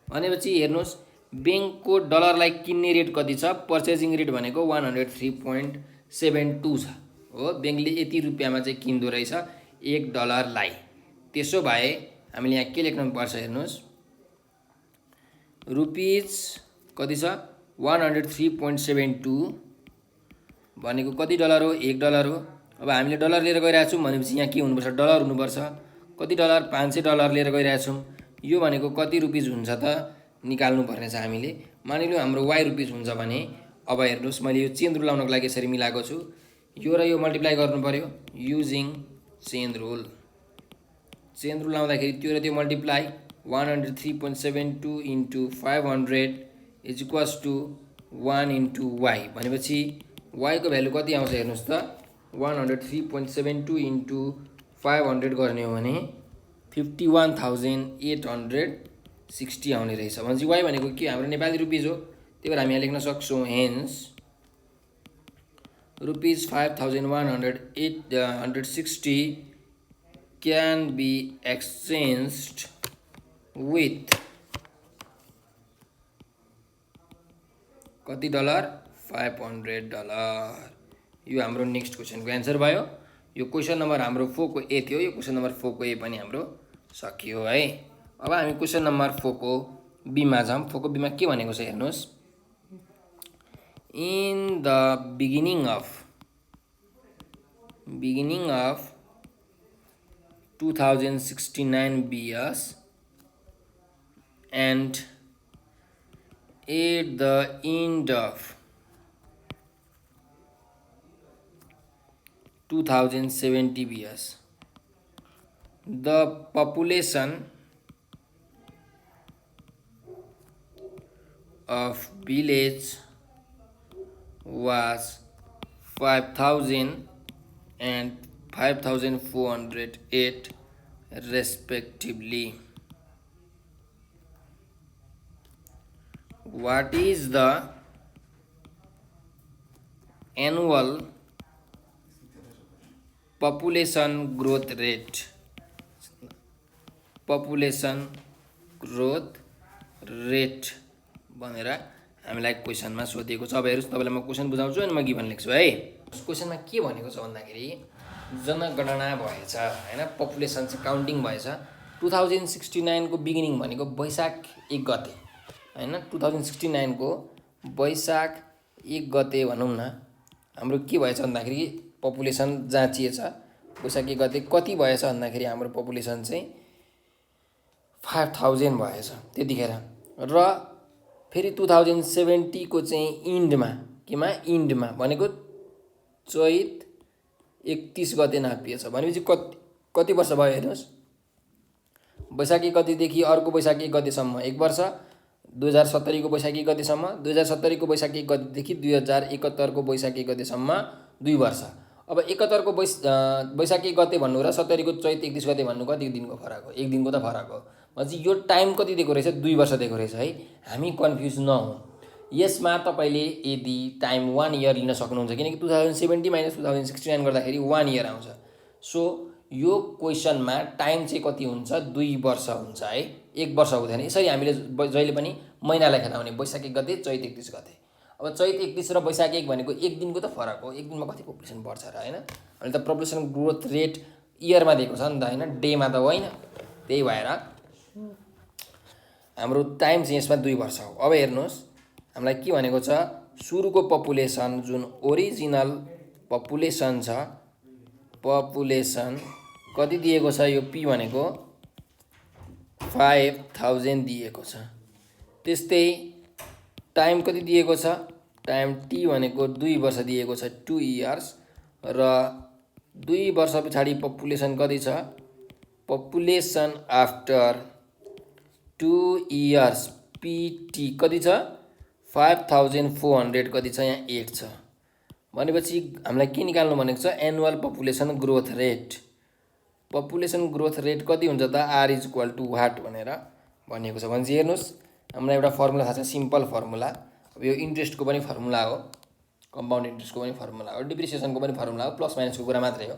भनेपछि हेर्नुहोस्, ब्याङ्कको डलरलाई किन्ने रेट कति छ? पर्चेजिङ रेट भनेको 103.72 छ हो। ब्याङ्कले यति रुपियाँमा चाहिँ किन्दो रहेछ $1। त्यसो भए हामीले यहाँ के लेख्नुपर्छ? हेर्नुहोस्, रुपिज कति छ? 103.72 भनेको कति डलर हो? $1 हो। अब हामीले डलर लिएर गइरहेको छौँ भनेपछि यहाँ के हुनुपर्छ? डलर हुनुपर्छ। कति डलर? $500 लिएर गइरहेको छौँ। यो भनेको कति रुपिज हुन्छ त? निकाल्नु पर्ने छ हामीले। मानिलिउँ हाम्रो Y रुपिज हुन्छ भने, अब हेर्नुहोस्, मैले यो चेन रुल लाउनको लागि यसरी मिलाएको छु। यो र यो मल्टिप्लाई गर्नु पर्यो using chain rule. Chain rule लाउँदाखेरि त्यो र त्यो multiply 103.72 into 500 is equals to 1 into Y भनेपछि Y को भ्यालु कति आउँछ? हेर्नुहोस् त, 103.72 इन्टु 500 गर्ने हो भने 51,860 आउने रहेछ। भनेपछि Y भनेको के? हाम्रो नेपाली रुपिज हो। त्यही भएर हामी यहाँ लेख्न सक्छौँ, hence rupees 5,160 can be exchanged with कति डलर? $500। यो हाम्रो नेक्स्ट क्वेसनको एन्सर भयो। यो क्वेसन नम्बर हाम्रो 4 को ए थियो। यो क्वेसन नम्बर 4 को ए पनि हाम्रो सकियो है। अब हामी क्वेसन नम्बर 4 को बीमा जाऊँ। 4 को बीमा के भनेको छ? हेर्नुहोस्, in the beginning of 2069 BS and at the end of 2070 BS, the population of village was 5,000 and 5,408 respectively. What is the annual population growth rate? Population growth rate भनेर हामीलाई क्वेसनमा सोधिएको छ। अब हेर्नुहोस्, तपाईँलाई म क्वेसन बुझाउँछु अनि म गिभन लेख्छु है। क्वेसनमा के भनेको छ भन्दाखेरि जनगणना भएछ हैन, पपुलेसन चाहिँ काउन्टिङ भएछ। 2069 को बिगिनिङ भनेको वैशाख 1 गते हैन। 2069 को वैशाख 1 गते भनौँ न, हाम्रो के भएछ भन्दाखेरि पपुलेसन जाँचिएछ। वैशाख 1 गते कति भएछ भन्दाखेरि हाम्रो पपुलेसन चाहिँ 5,000 भएछ त्यतिखेर। र फेरि 2070 को चाहिँ इन्डमा, केमा? इन्डमा भनेको चैत 31 गते नापिएछ भनेपछि कति वर्ष भयो? हेर्नुहोस्, वैशाख 1 गतेदेखि अर्को वैशाख 1 गतेसम्म 1 वर्ष, 2070 को वैशाख 1 गतेसम्म, 2070 को वैशाख 1 गतेदेखि 2071 को वैशाख 1 गतेसम्म 2 वर्ष। अब 71 को वैशाख 1 गते भन्नु र 70 को चैत 31 गते भन्नु कति दिनको फरक हो? 1 दिनको त फरक हो। भनेपछि यो टाइम कति दिएको रहेछ? 2 वर्ष दिएको रहेछ है। हामी कन्फ्युज नहौँ। यसमा तपाईँले यदि टाइम 1 इयर लिन सक्नुहुन्छ, किनकि 2070 माइनस 2069 गर्दाखेरि 1 इयर आउँछ। सो यो क्वेसनमा टाइम चाहिँ कति हुन्छ? 2 वर्ष हुन्छ है, 1 वर्ष हुँदैन। यसरी हामीले जहिले पनि महिनालाई खेलाउने, वैशाख 1 गते, चैत 31 गते। अब चैत 31 र वैशाख 1 भनेको 1 दिनको त फरक हो। 1 दिनमा कति पपुलेसन बढ्छ र हैन? अहिले त पपुलेसन ग्रोथ रेट इयरमा दिएको छ नि त हैन, डेमा त होइन। त्यही भएर हाम्रो टाइम चाहिँ यसमा 2 वर्ष हो। अब हेर्नुहोस्, हामीलाई के भनेको छ? सुरुको पपुलेसन जुन ओरिजिनल पपुलेसन छ, पपुलेसन कति दिएको छ? यो पी भनेको 5,000 दिएको छ। त्यस्तै टाइम कति दिएको छ? टाइम टी भनेको 2 वर्ष दिएको छ, 2 इयर्स। र 2 वर्ष पछाडि पपुलेसन कति छ? पपुलेसन आफ्टर 2 इयर्स पीटी कति छ? 5,400 कति छ? यहाँ 8 छ। भनेपछि हामीलाई के निकाल्नु भनेको छ annual population growth rate. Population growth rate कति हुन्छ त R is equal to what भनेर भनिएको छ। भनेपछि हेर्नुहोस् हामीलाई एउटा फर्मुला थाहा छ, सिम्पल फर्मुला। अब यो इन्ट्रेस्टको पनि फर्मुला हो, कम्पाउन्ड इन्ट्रेस्टको पनि फर्मुला हो, डिप्रिसिएसनको पनि फर्मुला हो, प्लस माइनसको कुरा मात्रै हो।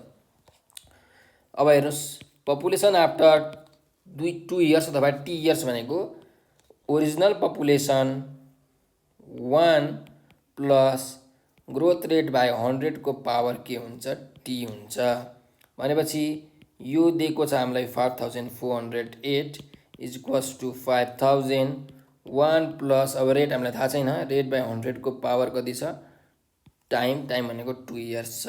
अब हेर्नुहोस् पपुलेसन आफ्टर 2 इयर्स अथवा टी इयर्स भनेको original population 1 plus growth rate by 100 को पावर के हुन्छ टी हुन्छ। भनेपछि यो दिएको छ हामीलाई 5408 इज इक्वल्स टु 5000 1 प्लस अब रेट हामीलाई थाहा छैन, रेट बाई 100 को पावर कति छ टाइम भनेको 2 इयर्स छ।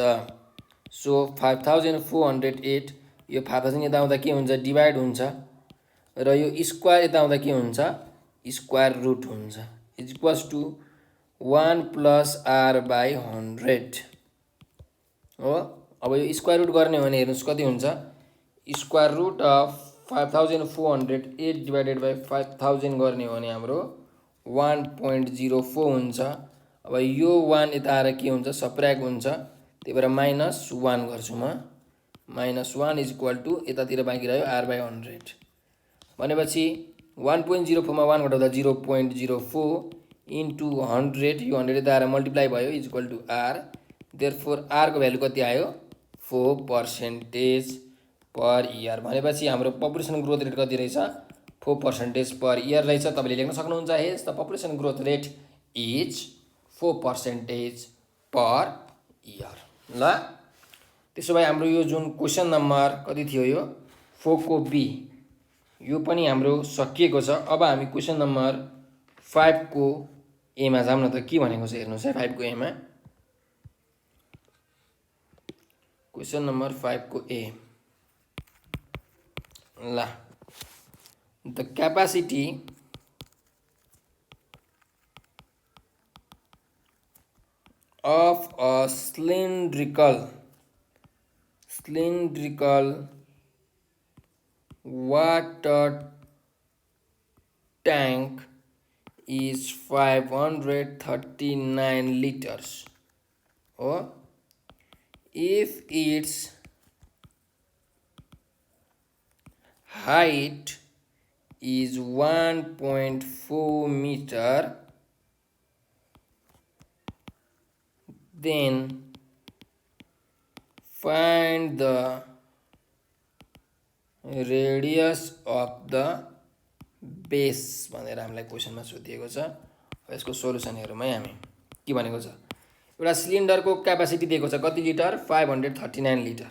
सो 5408 यो 5000 यता आउँदा के हुन्छ डिभाइड हुन्छ र यो स्क्वायर यता आउँदा के हुन्छ स्क्वायर रुट हुन्छ is equals to 1 plus R by 100 हो। अब यो स्क्वायर रुट गर्ने हो भने हेर्नुहोस् कति हुन्छ square root of 5408 divided by 5000 गर्ने हो भने हाम्रो 1.04 हुन्छ। अब यो 1 यता आएर के हुन्छ सब्ट्र्याक्ट हुन्छ, त्यही भएर -1 गर्छु म। -1 इज इक्वल टु यतातिर बाँकी रह्यो आर बाई 100। भनेपछि 1.04 मा 1 घटाउँदा 0.04 इन्टु 100, यो 100 यता आएर मल्टिप्लाई भयो is equal to R. Therefore R को भ्यालु कति आयो 4% पर इयर। भनेपछि हाम्रो पपुलेसन ग्रोथ रेट कति रहेछ 4% पर इयर रहेछ। तपाईँले लेख्न सक्नुहुन्छ has the population growth rate is 4% per year. ल त्यसो भए हाम्रो यो जुन क्वेसन नम्बर कति थियो यो 4 को बी यो पनि हाम्रो सकिएको छ। अब हामी क्वेसन नम्बर 5 को ए मा जाऊँ न त के भनेको छ हेर्नुहोस् है। 5 को ए मा क्वेसन नम्बर 5 को ए ल the capacity of a cylindrical water tank is 539 liters. Or if its height is 1.4 meter, then find the radius of the base भनेर हामीलाई क्वेसनमा सोधिएको छ। यसको सोलुसन हेरौँ है हामी के भनेको छ। एउटा सिलिन्डरको क्यापासिटी दिएको छ कति लिटर 539 लिटर।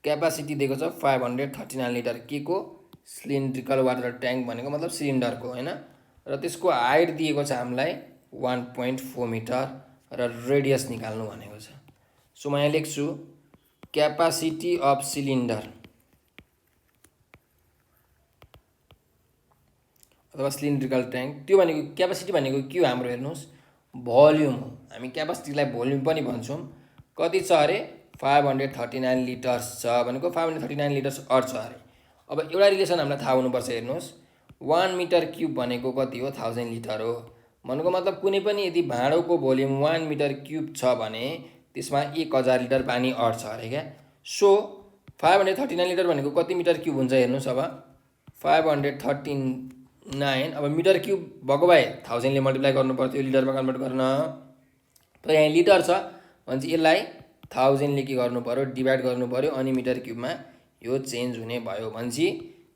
क्यापासिटी दिएको छ 539 लिटर के को सिलिन्ड्रिकल वाटर ट्याङ्क भनेको मतलब सिलिन्डरको हैन। र त्यसको हाइट दिएको छ हामीलाई 1.4 मिटर र रेडियस निकाल्नु भनेको छ। सो म यहाँ लेख्छु क्यापासिटी अफ सिलिन्डर अथवा सिलिन्ड्रिकल ट्याङ्क त्यो भनेको क्यापासिटी भनेको के हो हाम्रो हेर्नुहोस् भोल्युम हो। हामी क्यापासिटीलाई भोल्युम पनि भन्छौँ। कति छ अरे 539 लिटर्स छ भनेको 539 लिटर्स अर्थ छ अरे। अब एउटा रिलेसन हामीलाई थाहा हुनुपर्छ हेर्नुहोस् 1 मिटर क्युब भनेको कति हो 1000 लिटर हो। भनेको मतलब कुनै पनि यदि भाँडोको भोल्युम 1 मिटर क्युब छ भने त्यसमा 1000 लिटर पानी अट्छ अरे क्या। सो 539 लिटर भनेको कति मिटर क्युब हुन्छ हेर्नुहोस् अब 539 अब मिटर क्युब भएको भए 1000 ले मल्टिप्लाई गर्नु पर्थ्यो लिटरमा कन्भर्ट गर्न। तर यहाँ लिटर छ भने यसलाई 1000 ले के गर्नु पर्यो डिभाइड गर्नु पर्यो अनि मिटर क्युबमा यो चेन्ज हुने भयो भनेपछि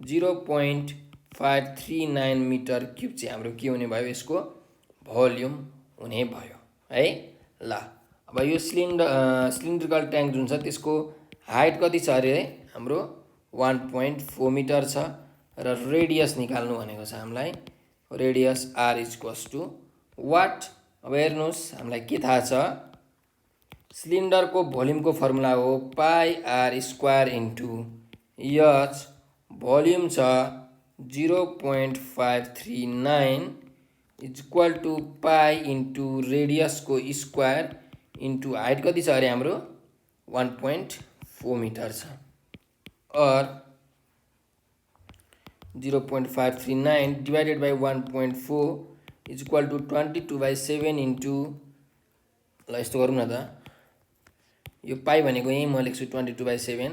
0.539 मिटर क्युब चाहिँ हाम्रो के हुने भयो यसको भोल्युम हुने भयो है। ल अब यो सिलिन्ड्रिकल ट्याङ्क जुन छ त्यसको हाइट कति छ अरे हाम्रो 1.4 मिटर छ र रेडियस निकाल्नु भनेको छ हामीलाई। Radius R is equals to what. अब हेर्नुहोस् हामीलाई के थाहा छ सिलिन्डरको भोल्युमको फर्मुला हो pi are square into h. Volume छ 0.539 is equal to pi into रेडियसको स्क्वायर इन्टु हाइट कति छ अरे हाम्रो 1.4 मिटर छ और 0.539 divided by 1.4 is equal to 22/7 into ल यस्तो गरौँ न त यो पाई भनेको यहीँ म लेख्छु 22/7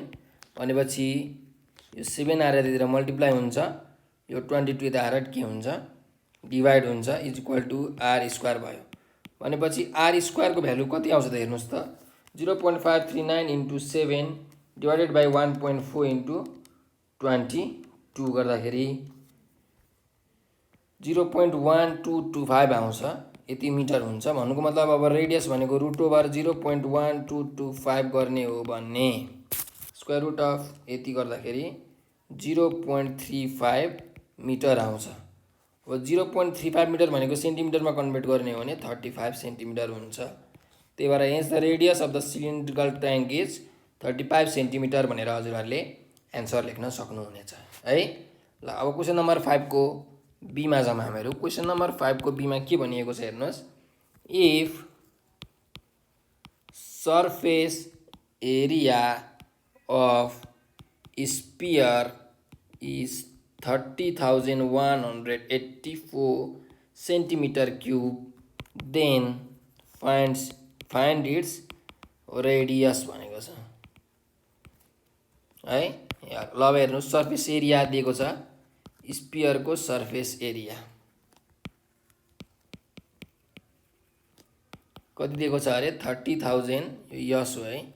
भनेपछि यो 7 आएर यतातिर मल्टिप्लाई हुन्छ, यो 22 यता आएर के हुन्छ डिभाइड हुन्छ is equal to R square भयो। भनेपछि आर स्क्वायरको भ्यालु कति आउँछ त हेर्नुहोस् त 0.539 इन्टु 7 डिभाइडेड बाई 1.4 इन्टु 22 गर्दाखेरि 0.1225 आउँछ, यति मिटर हुन्छ। भन्नुको मतलब अब रेडियस भनेको √ओभर 0.1225 गर्ने हो भने स्क्वायर रुट अफ यति गर्दाखेरि 0.35 मिटर आउँछ। अब 0.35 मिटर भनेको सेन्टिमिटरमा कन्भर्ट गर्ने हो भने 35 सेन्टिमिटर हुन्छ। त्यही भएर hence the radius of the cylindrical tank is 35 centimetre भनेर हजुरहरूले एन्सर लेख्न सक्नुहुनेछ है। ल अब क्वेसन नम्बर 5 को बीमा जाउँ हामीहरू। क्वेसन नम्बर 5 को बीमा के भनिएको छ हेर्नुहोस्, if surface area of sphere is 30,184 centimetre cube then find its radius भनेको छ है। ल अब हेर्नुहोस् सर्फेस एरिया दिएको छ, स्पियरको सर्फेस एरिया कति दिएको छ अरे 30,000, यो यस हो है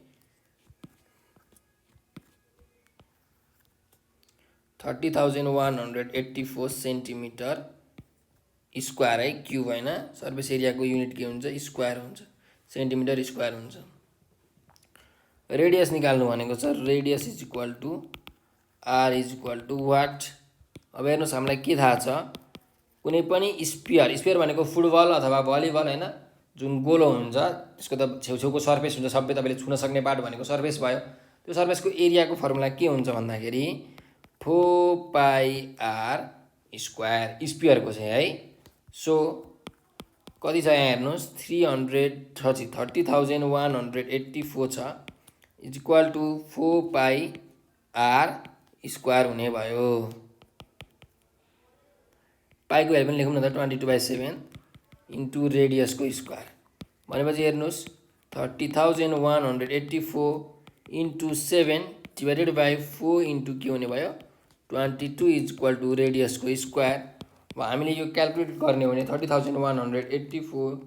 30,184 सेन्टिमिटर स्क्वायर है, क्युब होइन। सर्फेस एरियाको युनिट के हुन्छ स्क्वायर हुन्छ, सेन्टिमिटर स्क्वायर हुन्छ। रेडियस निकाल्नु भनेको छ, radius is equal to R is equal to what. अब हेर्नुहोस् हामीलाई के थाहा छ, कुनै पनि स्पियर भनेको फुटबल अथवा भलिबल होइन, जुन गोलो हुन्छ त्यसको त छेउछेउको सर्फेस हुन्छ, सबै तपाईँले छुन सक्ने पार्ट भनेको सर्फेस भयो। त्यो सर्फेसको एरियाको फर्मुला के हुन्छ भन्दाखेरि 4 पाई आर स्क्वायर स्पियरको चाहिँ है। सो कति छ यहाँ हेर्नुहोस् 30,184 छ is equal to 4 pi are square हुने भयो। पाईको भ्यालु पनि लेखौँ न त 22/7 इन्टु रेडियसको स्क्वायर भनेपछि हेर्नुहोस् 30,184 इन्टु 7 डिभाइडेड बाई 4 इन्टु के हुने भयो 22 इज इक्वल टु रेडियसको स्क्वायर। अब हामीले यो क्यालकुलेट गर्ने हो भने 30,184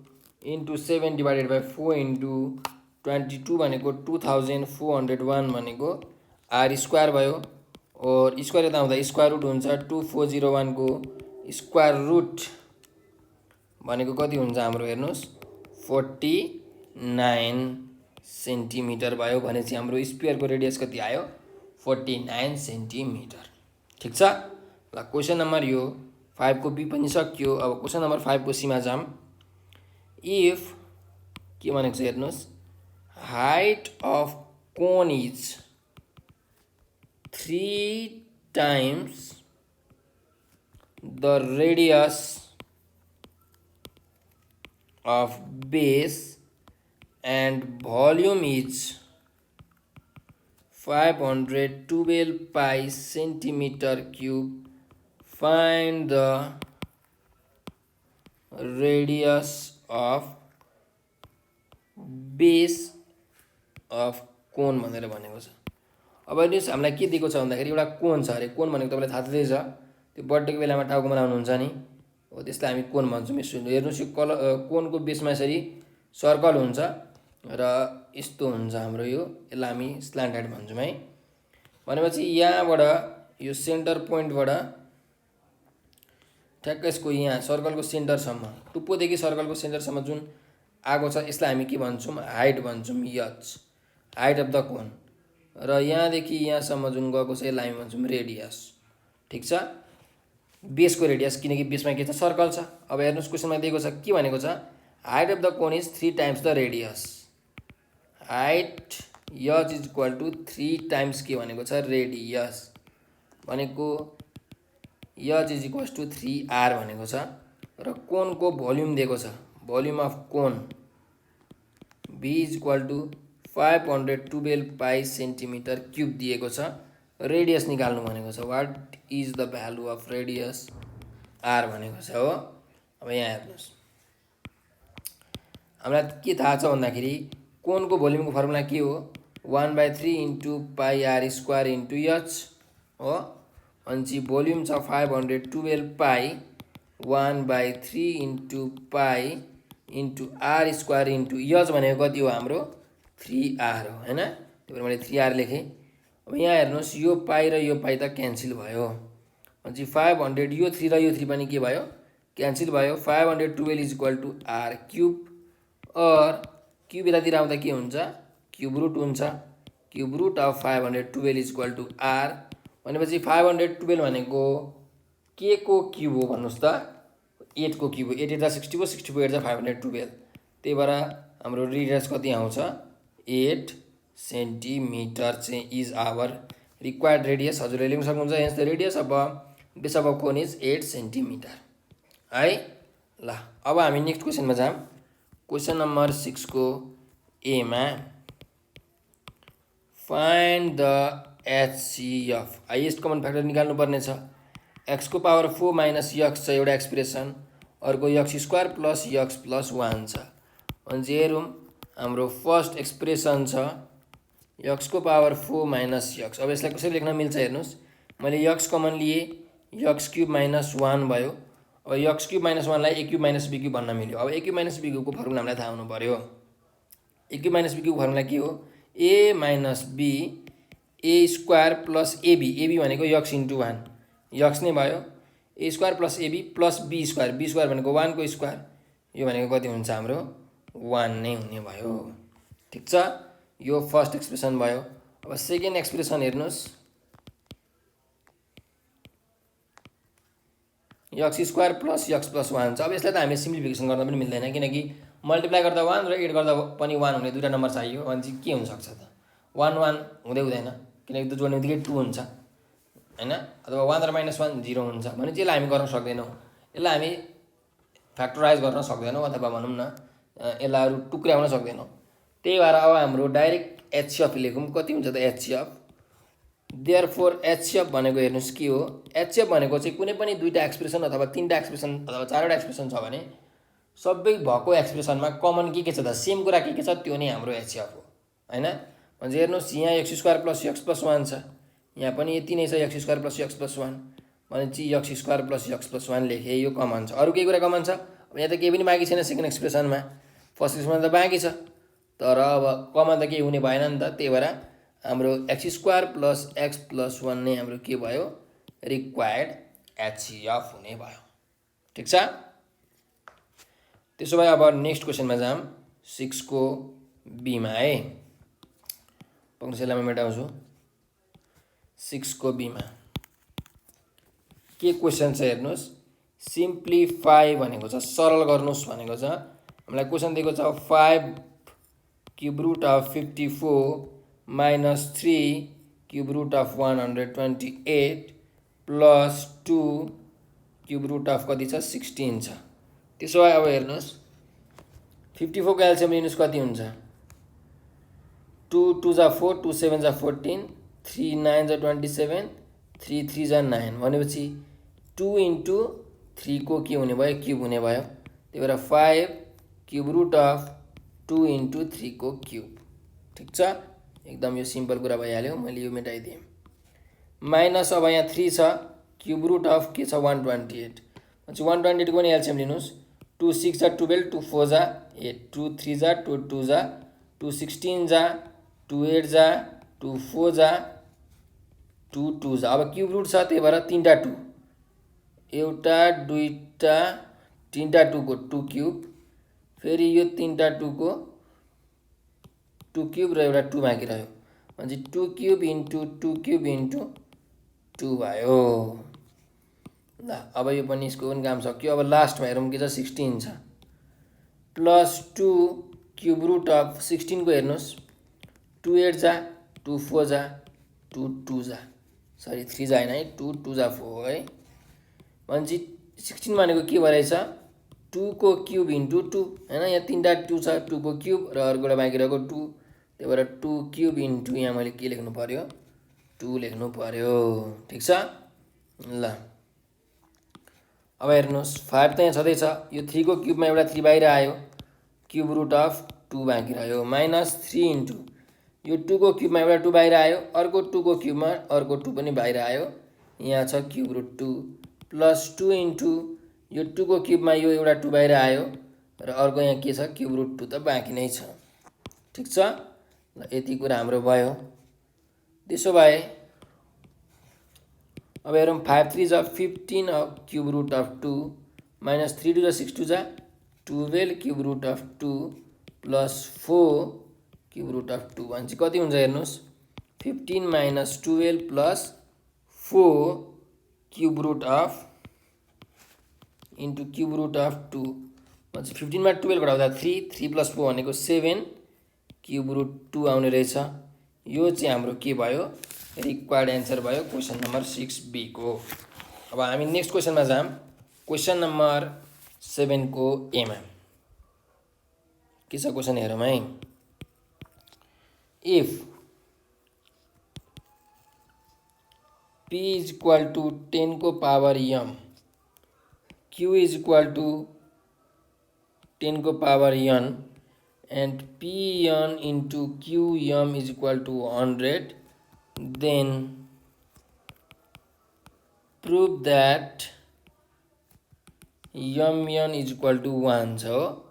इन्टु 7 डिभाइडेड बाई 4 इन्टु 22 भनेको 2,401 भनेको आर स्क्वायर भयो। और स्क्वायर यता आउँदा स्क्वायर रुट हुन्छ 2401 को स्क्वायर रुट भनेको कति हुन्छ हाम्रो हेर्नुहोस् 49 सेन्टिमिटर भयो। भनेपछि हाम्रो स्पियरको रेडियस कति आयो 49 सेन्टिमिटर। ठिक छ। ल क्वेसन नम्बर यो 5 को बी पनि सक्यो। अब क्वेसन नम्बर 5 को सीमा जाम। इफ के भनेको छ हेर्नुहोस् height of cone is 3 times the radius of base and volume is 512 pi centimeter cube, find the radius of base of cone भनेर भनेको छ। अब हेर्नुहोस् हामीलाई के दिएको छ भन्दाखेरि एउटा कोन छ अरे, कोन भनेको तपाईँलाई थाहा छँदै छ त्यो बर्थडेको बेलामा टाउको बनाउनुहुन्छ नि हो त्यसलाई हामी कोन भन्छौँ। यसो हेर्नुहोस् यो कोनको बेसमा यसरी सर्कल हुन्छ र यस्तो हुन्छ हाम्रो यो, यसलाई हामी स्ल्यान्टेड भन्छौँ है। भनेपछि यहाँबाट यो सेन्टर पोइन्टबाट ठ्याक्क यसको यहाँ सर्कलको सेन्टरसम्म टुप्पोदेखि सर्कलको सेन्टरसम्म जुन आएको छ यसलाई हामी के भन्छौँ हाइट भन्छौँ, एच हाइट अफ द कोन। र यहाँदेखि यहाँसम्म जुन गएको छ यसलाई हामी भन्छौँ रेडियस। ठिक छ। बेसको रेडियस किनकि बेसमा के छ सर्कल छ। अब हेर्नुहोस् क्वेसनमा दिएको छ के भनेको छ height of the cone is 3 times the radius. Height H is equal to 3 times के भनेको छ रेडियस भनेको H is equal to 3r भनेको छ। र कोनको भोल्युम दिएको छ, volume of cone v is equal to 512 pi centimetre cube दिएको छ। रेडियस निकाल्नु भनेको छ what is the value of radius R भनेको छ हो। अब यहाँ हेर्नुहोस् हामीलाई के थाहा छ भन्दाखेरि कोनको भोल्युमको फर्मुला के हो 1/3 into pi are square into H हो। अनि भोल्युम छ 512 pi 1/3 into pi into R square into H भनेको कति हो हाम्रो 3r हो हैन। त्यही भएर मैले 3r लेखेँ। अब यहाँ हेर्नुहोस् यो पाई र यो पाई त क्यान्सल भयो। अनि 500 यो 3 र यो 3 पनि के भयो क्यान्सल भयो। 512 is equal to R cube और क्युब यतातिर आउँदा के हुन्छ क्युब रुट हुन्छ। Cube root of 512 is equal to R भनेपछि 512 भनेको के को क्युब हो भन्नुहोस् त 8 को क्युब हो। 8 8 64 64 8 512। त्यही भएर हाम्रो रेडियस कति आउँछ 8 सेन्टिमिटर चाहिँ इज आवर रिक्वायर्ड रेडियस। हजुरले लेख्न सक्नुहुन्छ hence the radius of base of cone is 8 centimetre है। ल अब हामी नेक्स्ट क्वेसनमा जाऊँ। क्वेसन नम्बर 6 को ए मा find the HCF. Highest common factor निकाल्नु पर्ने छ। एक्स को पावर 4 माइनस यक्स छ एउटा एक्सप्रेसन, अर्को x square plus x plus 1 छ। अनि हेरौँ हाम्रो फर्स्ट एक्सप्रेसन छ यक्स को पावर 4 माइनस यक्स। अब यसलाई कसरी लेख्न मिल्छ हेर्नुहोस् मैले यक्स कमन लिए यक्स क्यूब माइनस 1 भयो। अब यक्स क्यूब माइनस 1 लाई ए क्यूब माइनस बी क्यूब भन्न मिल्यो। अब ए क्यूब माइनस बी क्यूबको फर्मुला हामीलाई थाहा हुनु पर्यो। ए क्यूब माइनस बी क्यूबको फर्मुला के हो a minus b a square plus ab भनेको यक्स इन्टु 1 यक्स नै भयो। A square plus ab plus b square भनेको 1 को स्क्वायर यो भनेको कति हुन्छ हाम्रो 1 नै हुने भयो। ठिक छ यो फर्स्ट एक्सप्रेसन भयो। अब सेकेन्ड एक्सप्रेसन हेर्नुहोस् x square plus x plus 1 छ। अब यसलाई त हामीले सिम्प्लिफिकेसन गर्न पनि मिल्दैन किनकि मल्टिप्लाई गर्दा 1 र एड गर्दा पनि 1 हुने दुईटा नम्बर चाहियो। अनि चाहिँ के हुनसक्छ त 1 1 हुँदैन किनकि त्यो जोड्ने बित्तिकै 2 हुन्छ हैन। अथवा 1 र माइनस 1 0 हुन्छ भने चाहिँ यसलाई हामी गर्न सक्दैनौँ। यसलाई हामी फ्याक्टराइज गर्न सक्दैनौँ अथवा भनौँ न यसलाई अरू टुक्र्याउन सक्दैनौँ। त्यही भएर अब हाम्रो डाइरेक्ट एचसीएफ लेखौँ। कति हुन्छ त एचसीएफ देयरफोर एचसीएफ भनेको हेर्नुहोस् के हो एचसीएफ भनेको चाहिँ कुनै पनि दुईटा एक्सप्रेसन अथवा तीनटा एक्सप्रेसन अथवा चारवटा एक्सप्रेसन छ भने सबै भएको एक्सप्रेसनमा कमन के छ त सेम कुरा के छ त्यो नै हाम्रो एचसीएफ हो हैन। भने हेर्नुहोस् यहाँ x square plus x plus 1 छ यहाँ पनि यति नै छ x square plus x plus 1 भने चाहिँ x square plus x plus 1 लेखेँ यो कमन छ। अरू केही कुरा कमन छ अब यहाँ त केही पनि बाँकी छैन सेकेन्ड एक्सप्रेसनमा। फर्स्ट एक्सप्रेसन त बाँकी छ तर अब कमन त केही हुने भएन नि त। त्यही भएर हाम्रो x square plus x plus 1 नै हाम्रो के भयो रिक्वायर्ड एचसीएफ हुने भयो। ठिक छ त्यसो भए अब नेक्स्ट क्वेसनमा जाऊँ 6 को बी मा है। पक्रिसेलामा मेटाउँछु 6 को बी मा के क्वेसन छ हेर्नुहोस् सिम्प्लिफाई भनेको छ सरल गर्नुहोस् भनेको छ। हामीलाई क्वेसन दिएको छ 5 cube root of 54 minus 3 cube root of 128 plus 2 cube root of कति छ 16 छ। त्यसो भए अब हेर्नुहोस् 54 को एलसिएम लिनुहोस् कति हुन्छ 2 2 जा 4 2 7 जा 14 3 9 जा 27 3 3 जा 9 भनेपछि 2 इन्टु 3 को के हुने भयो क्युब हुने भयो। त्यही भएर 5 क्यूब रुट अफ 2 इन्टु 3 को क्युब। ठिक छ एकदम यो सिम्पल कुरा भइहाल्यो मैले यो मेटाइदिएँ। माइनस अब यहाँ 3 छ क्यूब रुट अफ के छ 128 पछि 128 को पनि एलसिएम लिनुहोस् 2 6 जा 12 2 4 जा 8 2 3 जा 2 2 जा 2 16 जा 2 8 जा 2 4 जा 2 2 जा। अब क्यूब रुट छ त्यही भएर तीनटा 2 एउटा दुईटा तीनटा 2 को 2 क्यूब फेरि यो तीनटा 2 को 2 क्यूब र एउटा 2 बाँकी रह्यो भने 2 क्यूब इन्टु 2 क्यूब इन्टु 2 भयो। ल अब यो पनि यसको पनि काम सक्यो। अब लास्टमा हेरौँ के छ 16 छ प्लस 2 क्यूब रुट अफ 16 को हेर्नुहोस् 2 8 जा 2 4 जा 2 2 जा सरी 3 जा होइन है 2 2 जा 4 है भने 16 भनेको के भइरहेछ 2 को क्यूब इन्टु 2 हैन। यहाँ तीनटा 2 छ 2 को क्यूब र अर्कोटा बाँकी रहेको 2 त्यही भएर 2 क्यूब इन्टु यहाँ मैले के लेख्नु पर्यो 2 लेख्नु पर्यो। ठिक छ ल अब हेर्नुहोस् 5 त यहाँ छँदैछ यो 3 को क्यूबमा एउटा 3 बाहिर आयो क्यूब रुट अफ 2 बाँकी रह्यो माइनस 3 इन्टु यो 2 को क्युबमा एउटा 2 बाहिर आयो, अर्को 2 को क्युबमा अर्को 2 पनि बाहिर आयो, यहाँ छ क्युब रुट 2 प्लस 2 इन्टु यो 2 को क्युबमा यो एउटा 2 बाहिर आयो र अर्को यहाँ के छ क्युब रुट 2 त बाँकी नै छ। ठिक छ, ल यति कुरा हाम्रो भयो। त्यसो भए अब हेरौँ 5 3 जा 15 क्युब रुट अफ 2 माइनस 3 2 जा 6 2 जा 12 cube root of 2 plus 4 cube root of 2 भनेपछि कति हुन्छ हेर्नुहोस् 15 minus 12 plus 4 cube root of into cube root of 2 भनेपछि 15 मा 12 घटाउँदा 3 प्लस 4 भनेको 7 क्युब रुट 2 आउने रहेछ। यो चाहिँ हाम्रो के भयो रिक्वायर्ड एन्सर भयो क्वेसन नम्बर 6B को। अब हामी नेक्स्ट क्वेसनमा जाम, क्वेसन नम्बर 7 को एमा के छ क्वेसन हेरौँ है। If p is equal to 10 को power m, q is equal to 10 को power n and pn into qm is equal to 100, then prove that mn is equal to 1 छ हो।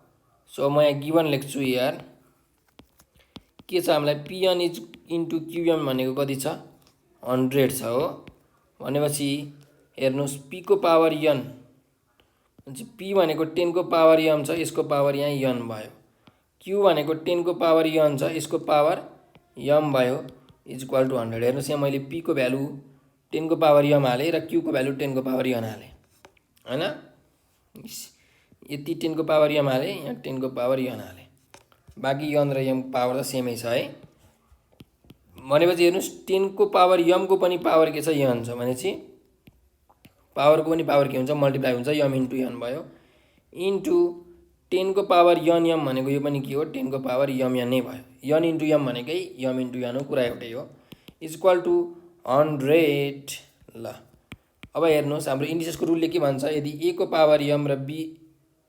सो म यहाँ गिभन लेख्छु यार के छ हामीलाई pn इज इन्टु qm भनेको कति छ 100 छ हो। भनेपछि हेर्नुहोस् p को पावर n p भनेको 10 को पावर m छ, यसको पावर यहाँ n भयो, q भनेको 10 को पावर n छ, यसको पावर m भयो इज इक्वल टू 100। हेर्नुहोस् यहाँ मैले p को भ्यालु 10 को पावर m हालेँ र q को भ्यालु 10 को पावर n हालेँ हैन, यति 10 को पावर m हालेँ, यहाँ 10 को पावर n हालेँ, बाँकी n र m पावर त सेमै छ है। भनेपछि हेर्नुहोस् 10 को पावर m को पनि पावर के छ n छ, भनेपछि पावर को पनि पावर के हुन्छ मल्टिप्लाई हुन्छ m इन्टु n भयो, इन्टु 10 को पावर n m भनेको यो पनि के हो 10 को पावर m n नै भयो, n इन्टु m भनेकै m इन्टु n हो, कुरा एउटै हो, इज इक्वल टू 100। ल अब हेर्नुहोस् हाम्रो इन्डिसेसको रुलले के भन्छ, यदि a को पावर m र b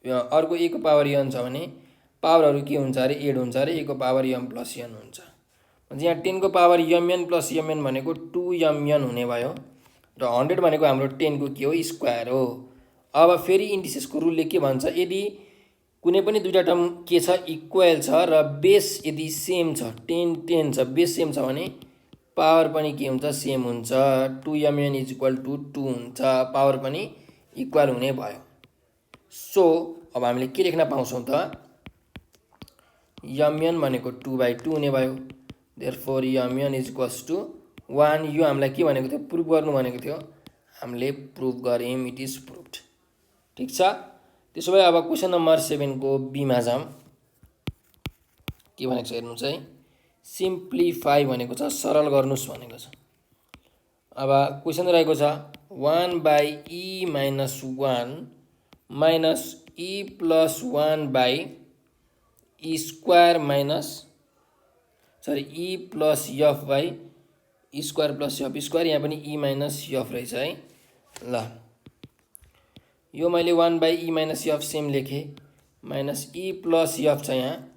अर्को a को पावर n छ भने पावरहरू के हुन्छ अरे एड हुन्छ अरे a को पावर m प्लस n हुन्छ। भने यहाँ 10 को पावर mn प्लस mn भनेको 2mn हुने भयो र 100 भनेको हाम्रो 10 को के हो स्क्वायर हो। अब फेरि इन्डिसेसको रुलले के भन्छ, यदि कुनै पनि दुईटा टर्म के छ इक्वल छ र बेस यदि सेम छ 10 10 छ, बेस सेम छ भने पावर पनि के हुन्छ सेम हुन्छ, 2mn इज इक्वल टू 2 हुन्छ, पावर पनि इक्वल हुने भयो। सो अब हामीले के लेख्न पाउँछौँ त mn भनेको 2/2 हुने भयो, therefore mn is equals to 1। यो हामीलाई के भनेको थियो प्रुभ गर्नु भनेको थियो, हामीले प्रुभ गऱ्यौँ, इट इज प्रुभड। ठिक छ, त्यसो भए अब क्वेसन नम्बर 7 को बी मा जाम, के भनेको छ हेर्नुहोस् है, सिम्प्लिफाई भनेको छ सरल गर्नुस् भनेको छ। अब क्वेसन रहेको छ 1/e minus 1 minus e plus 1/e square minus sorry e plus f by e square plus f square, यहाँ पनि e माइनस f रहेछ है। ल यो मैले 1/e माइनस f सेम लेखेँ, माइनस e प्लस f छ यहाँ,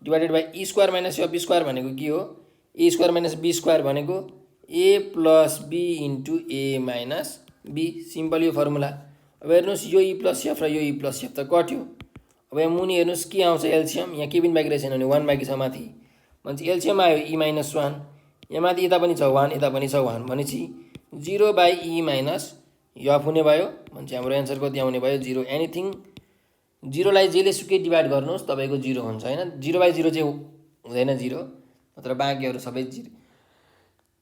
divided by e square minus f square भनेको के हो a square minus b square भनेको a plus b into a minus b, simple यो फर्मुला। अब हेर्नुहोस् यो e प्लस f र यो e प्लस f त कट्यो। अब यहाँ मुनि हेर्नुहोस् के आउँछ एलसिएम, यहाँ के पनि बाँकी रहेछ भने 1 बाँकी छ माथि, भनेपछि एलसिएम आयो e माइनस 1, यहाँ माथि यता पनि छ 1 यता पनि छ 1, भनेपछि 0/e माइनस f हुने भयो। भनेपछि हाम्रो एन्सर कति आउने भयो 0। एनिथिङ 0 लाई जेले सुकै डिभाइड गर्नुहोस् तपाईको 0 हुन्छ हैन, 0/0 चाहिँ हुँदैन 0, नत्र बाँकीहरू सबै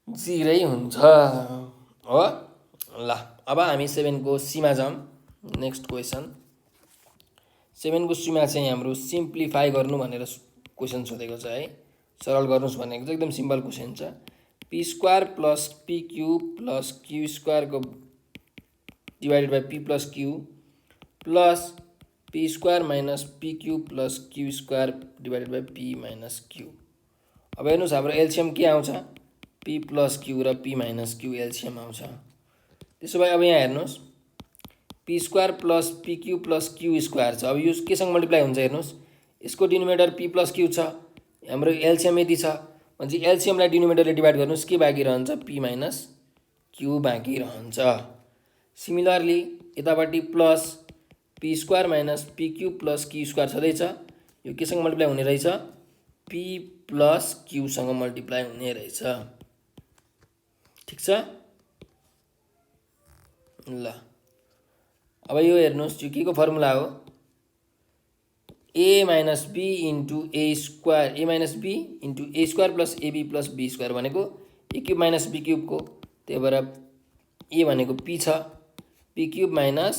0 हुन्छ हो। ल अब हामी 7 को सी मा जाम, नेक्स्ट क्वेसन 7 को सी मा चाहिँ हाम्रो सिम्प्लिफाई गर्नु भनेर क्वेसन सोधेको छ है, सरल गर्नुस् भनेको चाहिँ एकदम सिम्पल क्वेसन छ। p square plus p cube plus q square को divided by p plus q plus p square minus p cube plus q square divided by p minus q। अब हेर्नुहोस् हाम्रो एलसिएम के आउँछ p प्लस q र p minus q LCM आउँछ। त्यसो भए अब यहाँ हेर्नुहोस् p square plus p cube plus q square छ, अब यो केसँग मल्टिप्लाई हुन्छ हेर्नुहोस् यसको डिनोमिनेटर पी प्लस क्यू छ, हाम्रो एलसिएम यति छ भने एलसिएमलाई डिनोमिनेटरले डिभाइड गर्नुहोस्, के बाँकी रहन्छ? पी माइनस क्यू बाँकी रहन्छ। सिमिलरली यतापट्टि plus P square minus P cube plus Q square छँदैछ, यो केसँग मल्टिप्लाई हुने रहेछ? पी प्लस क्यूसँग मल्टिप्लाई हुने रहेछ। ठिक छ? ल अब यो हेर्नुहोस्, यो के को फर्मुला हो? A minus b into a square, a minus b into a square plus ab plus b square भनेको ए क्यूब माइनस बी क्यूबको, त्यही भएर ए भनेको पी छ, p cube minus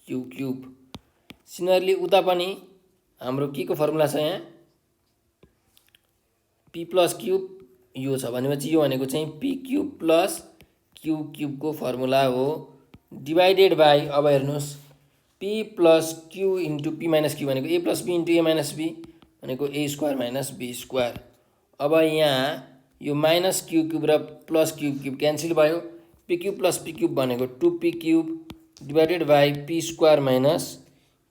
q cube. Similarly उता पनि हाम्रो के को फर्मुला छ? यहाँ पी प्लस क्यूब यो छ भनेपछि यो भनेको चाहिँ पी क्यूब प्लस क्यू क्यूबको फर्मुला हो, डिभाइडेड बाई, अब हेर्नुहोस्, p plus q into p minus q भनेको a plus b into a minus b भनेको a square minus b square. अब यहाँ यो माइनस क्यू क्यूब र प्लस क्यू क्यूब क्यान्सल भयो, p cube plus p cube भनेको 2p cube divided by p square minus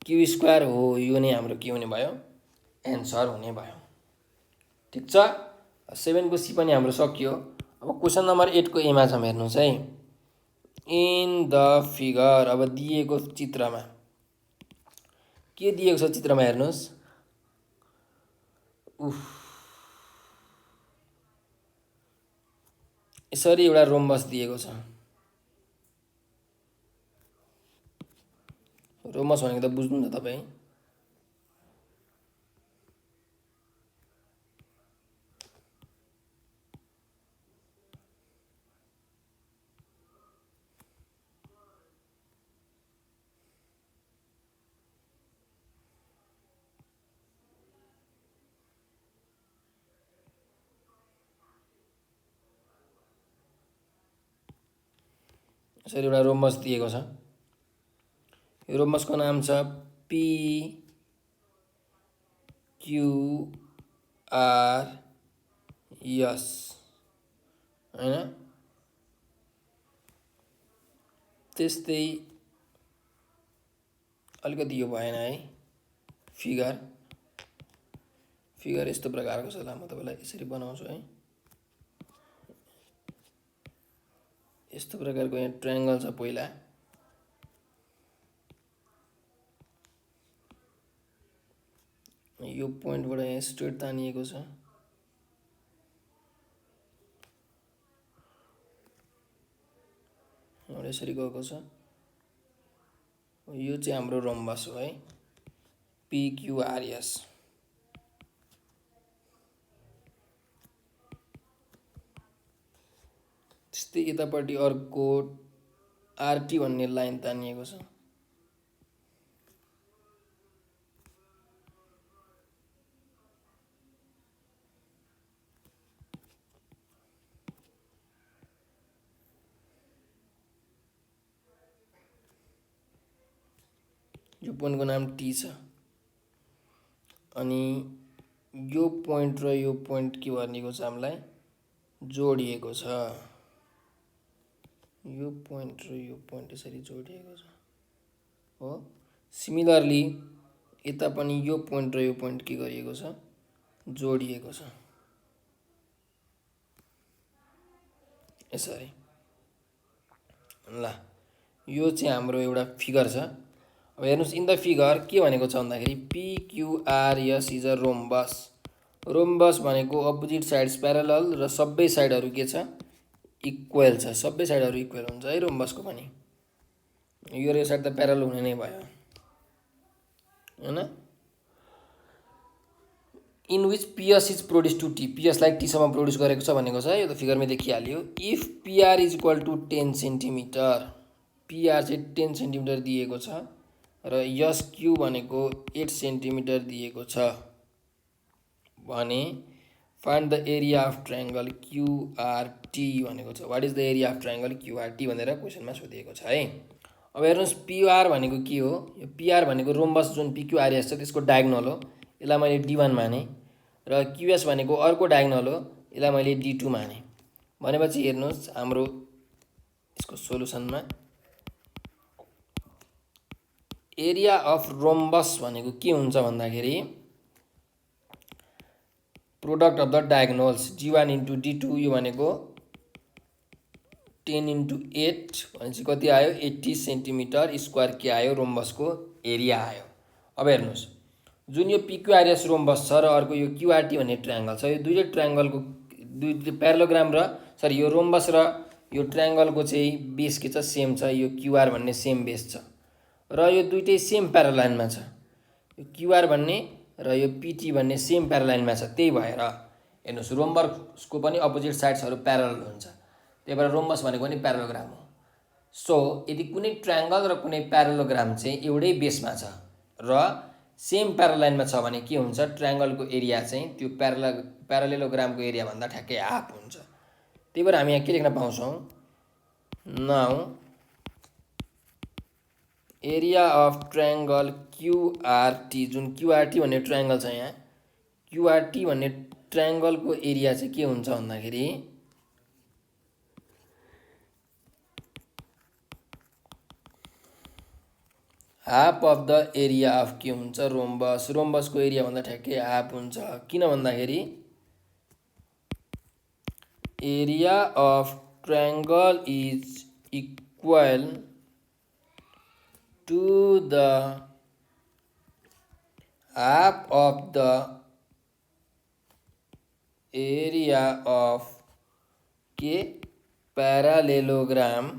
q square हो, यो नै हाम्रो के हुने भयो? एन्सर हुने भयो। ठिक छ? 7 को सी पनि हाम्रो सकियो। अब क्वेसन नम्बर 8 को एमा छौँ, हेर्नुहोस् है। इन द फिगर, अब दिएको चित्रमा के दिएको छ? चित्रमा हेर्नुहोस्, यसरी एउटा रोम्बस दिएको छ। रोम्बस भनेको त बुझ्नु न तपाईँ? यसरी एउटा रोम्बस दिएको छ। यो रोम्बसको नाम छ पी क्यू आर एस, हैन? त्यस्तै अलिकति यो भएन है, फिगर यस्तो प्रकारको छ। ल म तपाईँलाई यसरी बनाउँछु है। यस्तो प्रकारको यहाँ ट्रायंगल छ। पहिला यो पोइन्टबाट यहाँ स्ट्रेट तानिएको छ, एउटा यसरी गएको छ। यो चाहिँ हाम्रो रोम्बस हो है, PQRS। त्यस्तै यतापट्टि अर्को RT भन्ने लाइन तानिएको छ। यो पोइन्टको नाम T छ, अनि यो पोइन्ट र यो पोइन्ट के भनेको छ? हामीलाई जोडिएको छ। यो पोइन्ट र यो पोइन्ट यसरी जोडिएको छ हो। सिमिलरली यता पनि यो पोइन्ट र यो पोइन्ट के गरिएको छ? जोडिएको छ यसरी। ल यो चाहिँ हाम्रो एउटा फिगर छ। अब हेर्नुस्, इन द फिगर के भनेको छ भन्दाखेरि PQRS is a rhombus. Rhombus भनेको अपोजिट साइड्स प्यारलल र सबै साइडहरू के छ? इक्वल छ। सबै साइडहरू इक्वल हुन्छ है रोम्बसको पनि। यो र यो साइड त प्यारलल हुने नै भयो, हैन? In which PS is produce to T, PS लाई T सम्म प्रोड्युस गरेको छ भनेको छ। यो त फिगरमै देखिहाल्यो। If PR is equal to 10 centimetre, PR चाहिँ 10 सेन्टिमिटर दिएको छ र SQ भनेको 8 सेन्टिमिटर दिएको छ भने find the area of triangle QRT भनेको छ। What is the area of triangle QRT भनेर क्वेसनमा सोधिएको छ है। अब हेर्नुस्, PR भनेको के हो? यो PR भनेको रोम्बस जुन PQRS छ त्यसको डायगोनल हो, यसलाई मैले D1 माने, र QS भनेको अर्को डायगोनल हो, यसलाई मैले D2 माने। भनेपछि हेर्नुस्, हाम्रो यसको सोलुसनमा एरिया अफ रोम्बस भनेको के हुन्छ भन्दाखेरि product of the diagonals d1 into d2 यो भनेको 10 इन्टु 8 भनेपछि कति आयो 80 सेन्टिमिटर स्क्वायर के आयो रोम्बसको एरिया आयो। अब हेर्नुहोस् जुन यो पिक्युआरएस रोम्बस छ र अर्को यो क्युआरटी भन्ने ट्रायङ्गल छ यो दुईटै ट्रायङ्गलको दुई प्यारालोग्राम र सरी यो रोम्बस र यो ट्रायङ्गलको चाहिँ बेस के छ सेम छ यो क्युआर भन्ने सेम बेस छ र यो दुईटै सेम प्यारालाइनमा छ यो क्युआर भन्ने र यो पिटी भन्ने सेम प्यारालाइनमा छ त्यही भएर हेर्नुहोस् रोम्बसको पनि अपोजिट साइड्सहरू प्यारल हुन्छ त्यही भएर रोम्बस भनेको पनि प्यारालोग्राम हो। सो यदि कुनै ट्रायङ्गल र कुनै प्यारालोग्राम चाहिँ एउटै बेसमा छ र सेम प्यारालाइनमा छ भने के हुन्छ ट्रायङ्गलको एरिया चाहिँ त्यो प्यारालेलोग्रामको एरिया भन्दा ठ्याक्कै हाफ हुन्छ। त्यही भएर हामी यहाँ के लेख्न पाउँछौँ now area of triangle QRT जुन क्युआरटी भन्ने ट्रायङ्गल छ यहाँ क्युआरटी भन्ने ट्रायङ्गलको एरिया चाहिँ के हुन्छ भन्दाखेरि half of the area of के हुन्छ रोम्बस रोम्बसको एरिया भन्दा ठ्याक्कै हाफ हुन्छ किन भन्दाखेरि area of triangle is equal to the half of the area of के parallelogram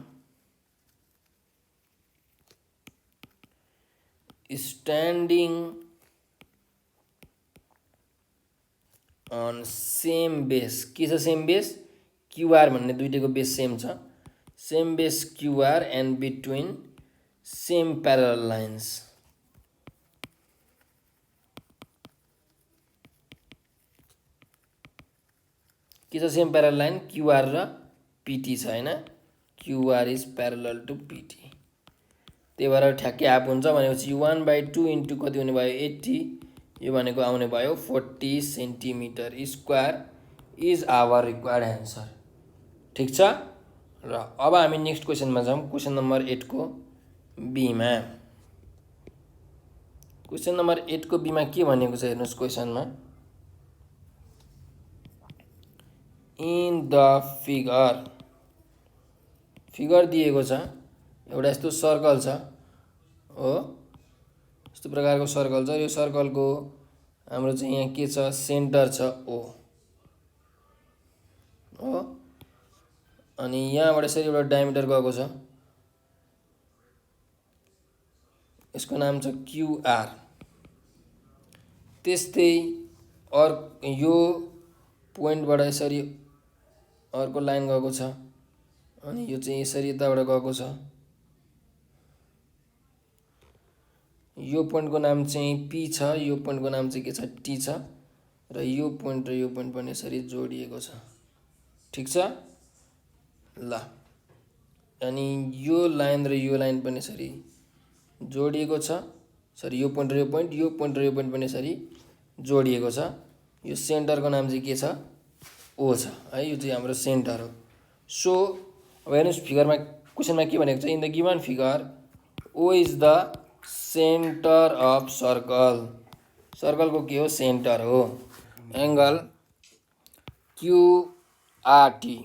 standing on same base के छ सेम बेस क्युआर भन्ने दुईटैको बेस सेम छ same base QR and between same parallel lines के छ सेम प्यारल लाइन क्युआर र PT छ हैन QR is parallel to PT त्यही भएर ठ्याक्कै हाफ हुन्छ भनेपछि 1/2 इन्टु कति हुने भयो 80 यो भनेको आउने भयो 40 centimetre square is our required answer. ठिक छ र अब हामी नेक्स्ट क्वेसनमा जाउँ क्वेसन नम्बर 8 को बीमा क्वेसन नम्बर 8 को बीमा के भनेको छ हेर्नुहोस् क्वेसनमा इन द फिगर दिएको छ एउटा यस्तो सर्कल छ हो यस्तो प्रकारको सर्कल छ यो सर्कलको हाम्रो चाहिँ यहाँ के छ सेन्टर छ ओ हो अनि यहाँबाट यसरी एउटा डायमिटर गएको छ यसको नाम छ क्युआर त्यस्तै यो पोइन्टबाट यसरी अर्को लाइन गएको छ अनि यो चाहिँ यसरी यताबाट गएको छ यो पोइन्टको नाम चाहिँ पी छ यो पोइन्टको नाम चाहिँ के छ टी छ र यो पोइन्ट पनि यसरी जोडिएको छ। ठिक छ ल अनि यो लाइन र यो लाइन पनि यसरी जोडिएको छ सरी यो पोइन्ट र यो पोइन्ट पनि यसरी जोडिएको छ यो सेन्टरको नाम चाहिँ के छ ओ छ है यो चाहिँ हाम्रो सेन्टर हो। सो अब हेर्नुहोस् फिगरमा क्वेसनमा के भनेको छ in the given figure O is the centre of सर्कलको के हो सेन्टर हो angle QRT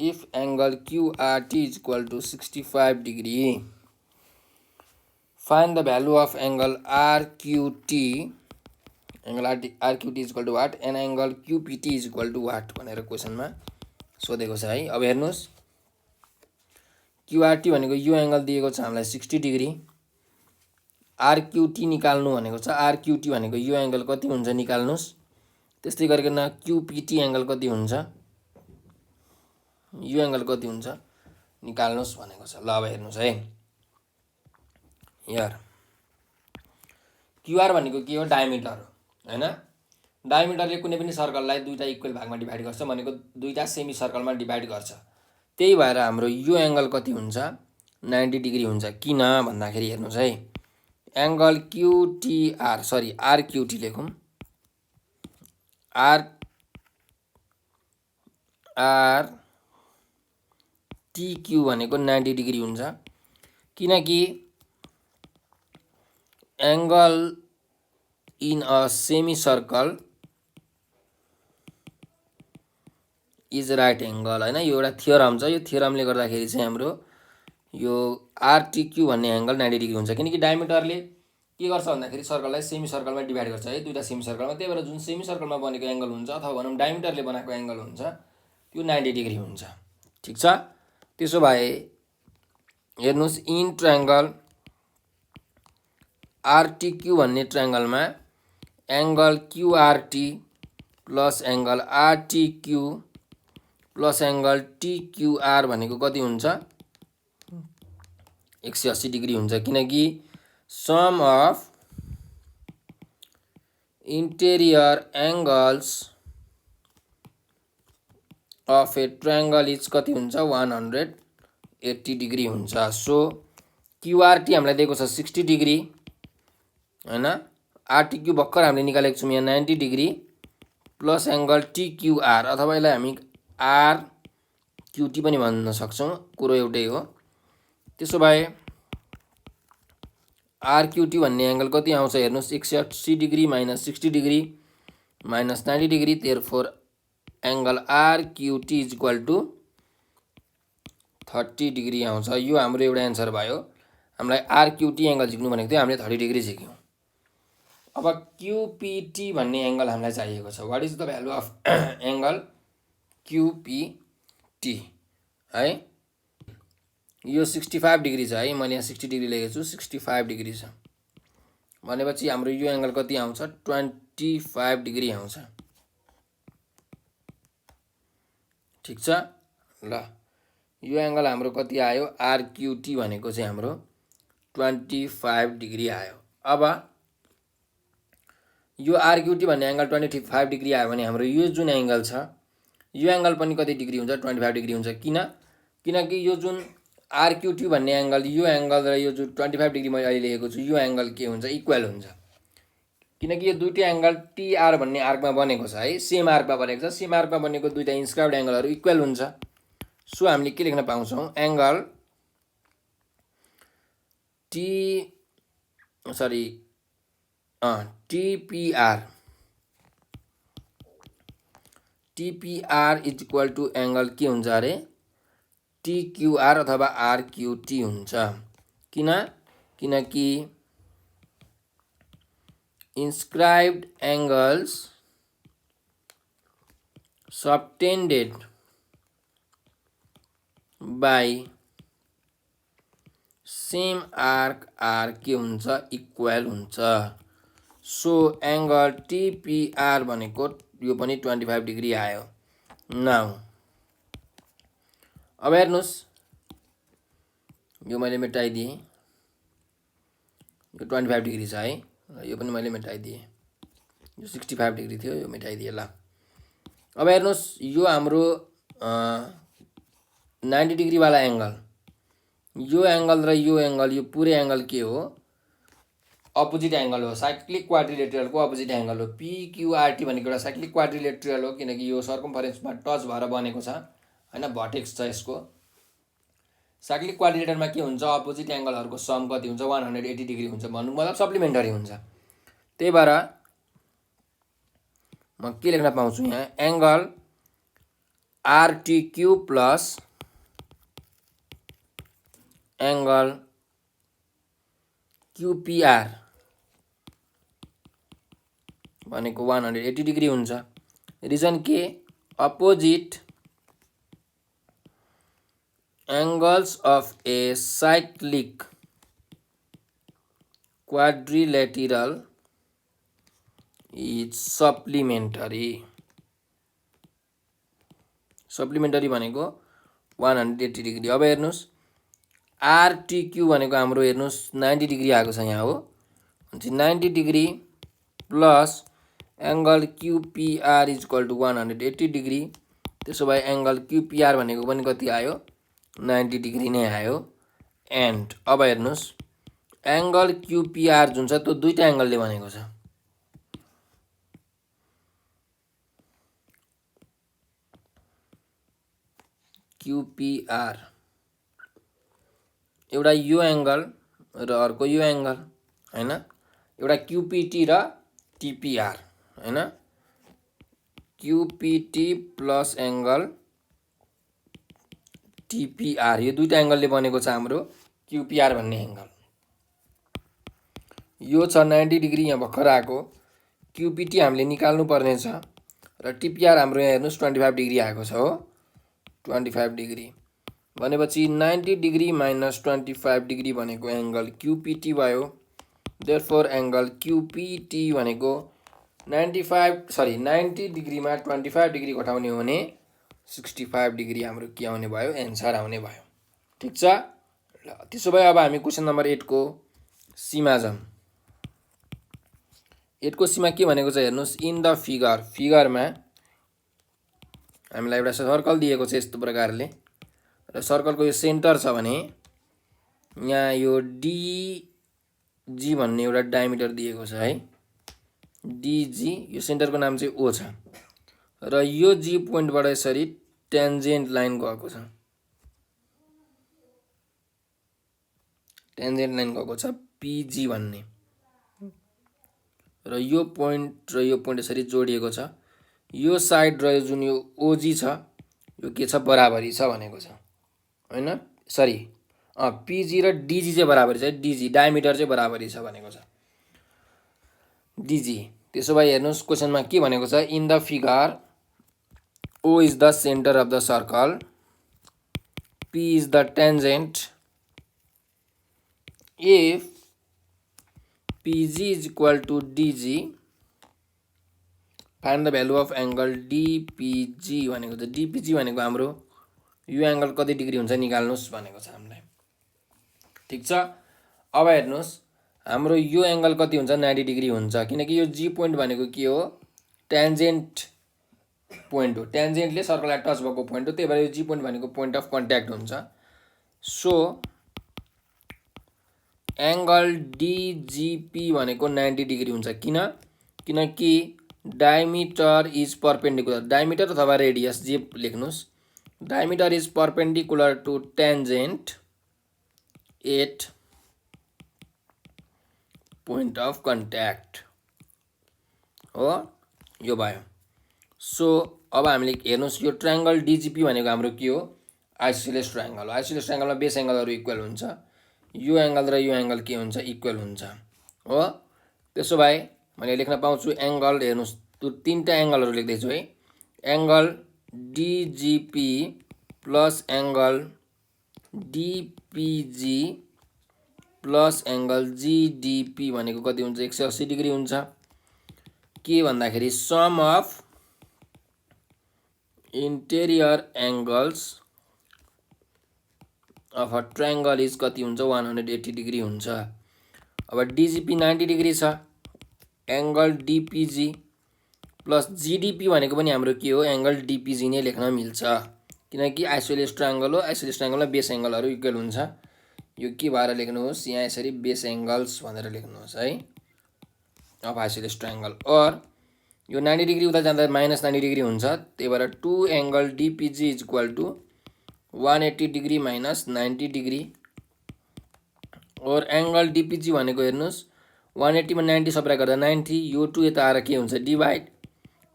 if angle QRT is equal to 65 degree find the value of angle RQT angle RQT is equal to what and angle QPT is equal to what भनेर क्वेसनमा सोधेको छ है। अब हेर्नुहोस् क्युआरटी भनेको यो एङ्गल दिएको छ हामीलाई 60 डिग्री आरक्युटी निकाल्नु भनेको छ आरक्युटी भनेको यो एङ्गल कति हुन्छ निकाल्नुस् त्यस्तै गरिकन क्युपिटी एङ्गल कति हुन्छ यो एङ्गल कति हुन्छ निकाल्नुस् भनेको छ। ल अब हेर्नुहोस् है यार क्युआर भनेको के हो डायमिटर हो हैन डायमिटरले कुनै पनि सर्कललाई दुईटा इक्वल भागमा डिभाइड गर्छ भनेको दुईटा सेमी सर्कलमा डिभाइड गर्छ त्यही भएर हाम्रो यो एङ्गल कति हुन्छ 90 डिग्री हुन्छ किन भन्दाखेरि हेर्नुहोस् है एङ्गल क्युटिआर सरी आरक्युटी लेखौँ आर टिक्यू भनेको 90 डिग्री हुन्छ किनकि angle in a semi circle is right angle होइन। यो एउटा थियोरम छ। यो थियोरमले गर्दाखेरि चाहिँ हाम्रो यो आरटिक्यू भन्ने एङ्गल 90 डिग्री हुन्छ, किनकि डायमिटरले के गर्छ भन्दाखेरि सर्कललाई सेमी सर्कलमा डिभाइड गर्छ है, दुईवटा सेमी सर्कलमा। त्यही भएर जुन सेमी सर्कलमा बनेको एङ्गल हुन्छ अथवा भनौँ डायमिटरले बनाएको एङ्गल हुन्छ त्यो 90 डिग्री हुन्छ। ठिक छ। त्यसो भए हेर्नुहोस्, इन ट्रायङ्गल आरटिक्यू भन्ने ट्रायङ्गलमा angle QRT plus angle RTQ plus angle TQR भनेको कति हुन्छ? 180 डिग्री हुन्छ, किनकि sum of interior angles of a triangle is कति हुन्छ? 180 डिग्री हुन्छ। सो क्युआरटी हामीलाई दिएको छ 60 डिग्री होइन, आरटिक्यू भर्खर हामीले निकालेको छौँ यहाँ 90 डिग्री प्लस एङ्गल टिक्युआर अथवा यसलाई हामी आरक्युटी पनि भन्न सक्छौँ, कुरो एउटै हो। त्यसो भए आरक्युटी भन्ने एङ्गल कति आउँछ हेर्नुहोस्, 180 degree minus 60 degree minus 90 degree, therefore angle RQT is equal to 30 degree आउँछ। यो हाम्रो एउटा एन्सर भयो। हामीलाई आरक्युटी एङ्गल झिक्नु भनेको थियो, हामीले 30 डिग्री झिक्यौँ। अब क्युपिटी भन्ने एङ्गल हामीलाई चाहिएको छ। What is the value of angle QPT है? यो 65 डिग्री छ है, मैले यहाँ 60 डिग्री लेखेको छु, 65 डिग्री छ भनेपछि हाम्रो यो एङ्गल कति आउँछ? 25 डिग्री आउँछ। ठिक छ ल, यो एङ्गल हाम्रो कति आयो? आरक्युटी भनेको चाहिँ हाम्रो 25 डिग्री आयो। अब यो आरक्युटी भन्ने एङ्गल 25 डिग्री आयो भने हाम्रो यो जुन एङ्गल छ यो एङ्गल पनि कति डिग्री हुन्छ? 25 डिग्री हुन्छ। किनकि यो जुन आरक्युटी भन्ने एङ्गल, यो एङ्गल र यो जुन 25 डिग्री मैले अहिले लेखेको छु यो एङ्गल के हुन्छ? इक्वल हुन्छ, किनकि यो दुईटै एङ्गल टिआर भन्ने आर्कमा बनेको छ है, सेम आर्कमा बनेको छ। सेम आर्कमा बनेको दुईटा इन्स्क्राइब्ड एङ्गलहरू इक्वल हुन्छ। सो हामीले के लेख्न पाउँछौँ? Angle TPR is equal to angle के हुन्छ अरे? टिक्युआर अथवा आरक्युटी हुन्छ। किनकि inscribed angles subtended by same arc are के हुन्छ? इक्वल हुन्छ। सो एङ्गल टिपिआर भनेको यो पनि 25 डिग्री आयो। नाउ अब हेर्नुहोस्, यो मैले मेटाइदिएँ, यो 25 डिग्री छ है, यो पनि मैले मेटाइदिएँ। यो 65 डिग्री थियो, यो मेटाइदिएँ ल। अब हेर्नुहोस्, यो हाम्रो 90 डिग्री वाला एङ्गल, यो एङ्गल र यो एङ्गल, यो पुरै एङ्गल के हो? अपोजिट एङ्गल हो, साइक्लिक क्वाड्रिलेटरलको अपोजिट एङ्गल हो। पिक्युआरटी भनेको एउटा साइक्लिक क्वाड्रिलेटरल हो, किनकि यो सर्कमफरेन्समा टच भएर बनेको छ होइन, भर्टेक्स छ यसको। साइक्लिक क्वाड्रिलेटरमा के हुन्छ? अपोजिट एङ्गलहरूको सम कति हुन्छ? 180 डिग्री हुन्छ, भन्नु मतलब सप्लिमेन्टरी हुन्छ। त्यही भएर म के लेख्न पाउँछु यहाँ? Angle RTQ plus angle QPR भनेको 180 डिग्री हुन्छ। रिजन के? Opposite angles of a cyclic quadrilateral is supplementary. Supplementary भनेको 180 डिग्री। अब हेर्नुहोस्, आरटिक्यू भनेको हाम्रो हेर्नुहोस् 90 डिग्री आएको छ यहाँ हो, 90 degree plus angle QPR is equal to 180 degree. त्यसो भए एङ्गल क्युपिआर भनेको पनि कति आयो? 90 डिग्री नै आयो। एन्ड अब हेर्नुहोस्, एङ्गल क्युपिआर जुन छ त्यो दुईटा एङ्गलले बनेको छ। क्युपिआर एउटा यो एङ्गल र अर्को यो एङ्गल होइन, एउटा क्युपिटी र टिपिआर होइन। क्युपिटी प्लस एङ्गल टिपिआर, यो दुईटा एङ्गलले बनेको छ हाम्रो क्युपिआर भन्ने एङ्गल। यो छ 90 डिग्री यहाँ भर्खर आएको, क्युपिटी हामीले निकाल्नु पर्ने छ र टिपिआर हाम्रो यहाँ हेर्नुहोस् 25 डिग्री आएको छ हो, 25 डिग्री भनेपछि 90 डिग्री माइनस 25 डिग्री भनेको एङ्गल क्युपिटी भयो। देयरफोर एङ्गल क्युपिटी भनेको 90 डिग्रीमा 25 डिग्री घटाउने हो भने 65 डिग्री हाम्रो के आउने भयो, एन्सर आउने भयो। ठिक छ ल, त्यसो भए अब हामी क्वेसन नम्बर 8 को सीमा जाउँ। 8 को सीमा के भनेको छ हेर्नुहोस्, इन द फिगर, फिगरमा हामीलाई एउटा सर्कल दिएको छ यस्तो प्रकारले र सर्कलको यो सेन्टर छ भने यहाँ यो डिजी भन्ने एउटा डायमिटर दिएको छ है, डिजी, यो सेन्टरको नाम चाहिँ ओ छ र यो जी पोइन्टबाट यसरी टेन्जेन्ट लाइन गएको छ, टेन्जेन्ट लाइन गएको छ पिजी भन्ने र यो पोइन्ट यसरी जोडिएको छ। यो साइड र जुन यो ओजी छ यो के छ, बराबरी छ भनेको छ हैन, सरी पिजी र डिजी चाहिँ बराबरी छ, डिजी डायमिटर चाहिँ बराबरी छ भनेको छ डिजी। त्यसो भए हेर्नुहोस् क्वेसनमा के भनेको छ, in the figure O is the centre of the circle, P is the tangent, if PG is equal to DG, find the value of angle DPG भनेको छ। DPG भनेको हाम्रो यो एङ्गल कति डिग्री हुन्छ निकाल्नुहोस् भनेको छ हामीलाई। ठिक छ, अब हेर्नुहोस् हाम्रो यो एङ्गल कति हुन्छ, 90 डिग्री हुन्छ, किनकि यो जी पोइन्ट भनेको के हो, टेन्जेन्ट पोइन्ट हो, टेन्जेन्टले सर्कललाई टच भएको पोइन्ट हो, त्यही भएर यो जी पोइन्ट भनेको पोइन्ट अफ कन्ट्याक्ट हुन्छ। सो एङ्गल डिजिपी भनेको 90 डिग्री हुन्छ, किनकि डायमिटर इज परपेन्डिकुलर, डायमिटर अथवा रेडियस जे लेख्नुहोस्, diameter is perpendicular to tangent at point of contact हो, यो भयो। सो अब हामीले हेर्नुहोस् यो ट्रायङ्गल डिजिपी भनेको हाम्रो के हो, आइसोसेलेस ट्रायङ्गल हो। आइसोसेलेस ट्रायङ्गलमा बेस एङ्गलहरू इक्वल हुन्छ, यो एङ्गल र यो एङ्गल के हुन्छ, इक्वल हुन्छ हो। त्यसो भए मैले लेख्न पाउँछु एङ्गल, हेर्नुहोस् त्यो तीनटा एङ्गलहरू लेख्दैछु है, angle DGP plus angle DPG plus angle GDP भनेको कति हुन्छ, 180 डिग्री हुन्छ। के भन्दाखेरि sum of interior angles of a triangle is कति हुन्छ, 180 डिग्री हुन्छ। अब डिजिपी 90 डिग्री छ, एङ्गल डिपिजी प्लस जिडिपी भनेको पनि हाम्रो के हो, एङ्गल डिपिजी नै लेख्न मिल्छ, किनकि आइसोलेस ट्रायङ्गल हो, आइसोलेस ट्रायङ्गलमा बेस एङ्गलहरू इक्वल हुन्छ। यो के भएर लेख्नुहोस्, यहाँ यसरी बेस एङ्गल्स भनेर लेख्नुहोस् है, अफ आइसोलेस ट्रायङ्गल। और यो 90 डिग्री उता जाँदा माइनस 90 डिग्री हुन्छ, त्यही भएर 2 angle DPG is equal to 180 degree minus 90 degree. और एङ्गल डिपिजी भनेको हेर्नुहोस् 180 मा 90 सब्ट्र्याक्ट गर्दा 90, यो 2 यता आएर के हुन्छ, divide.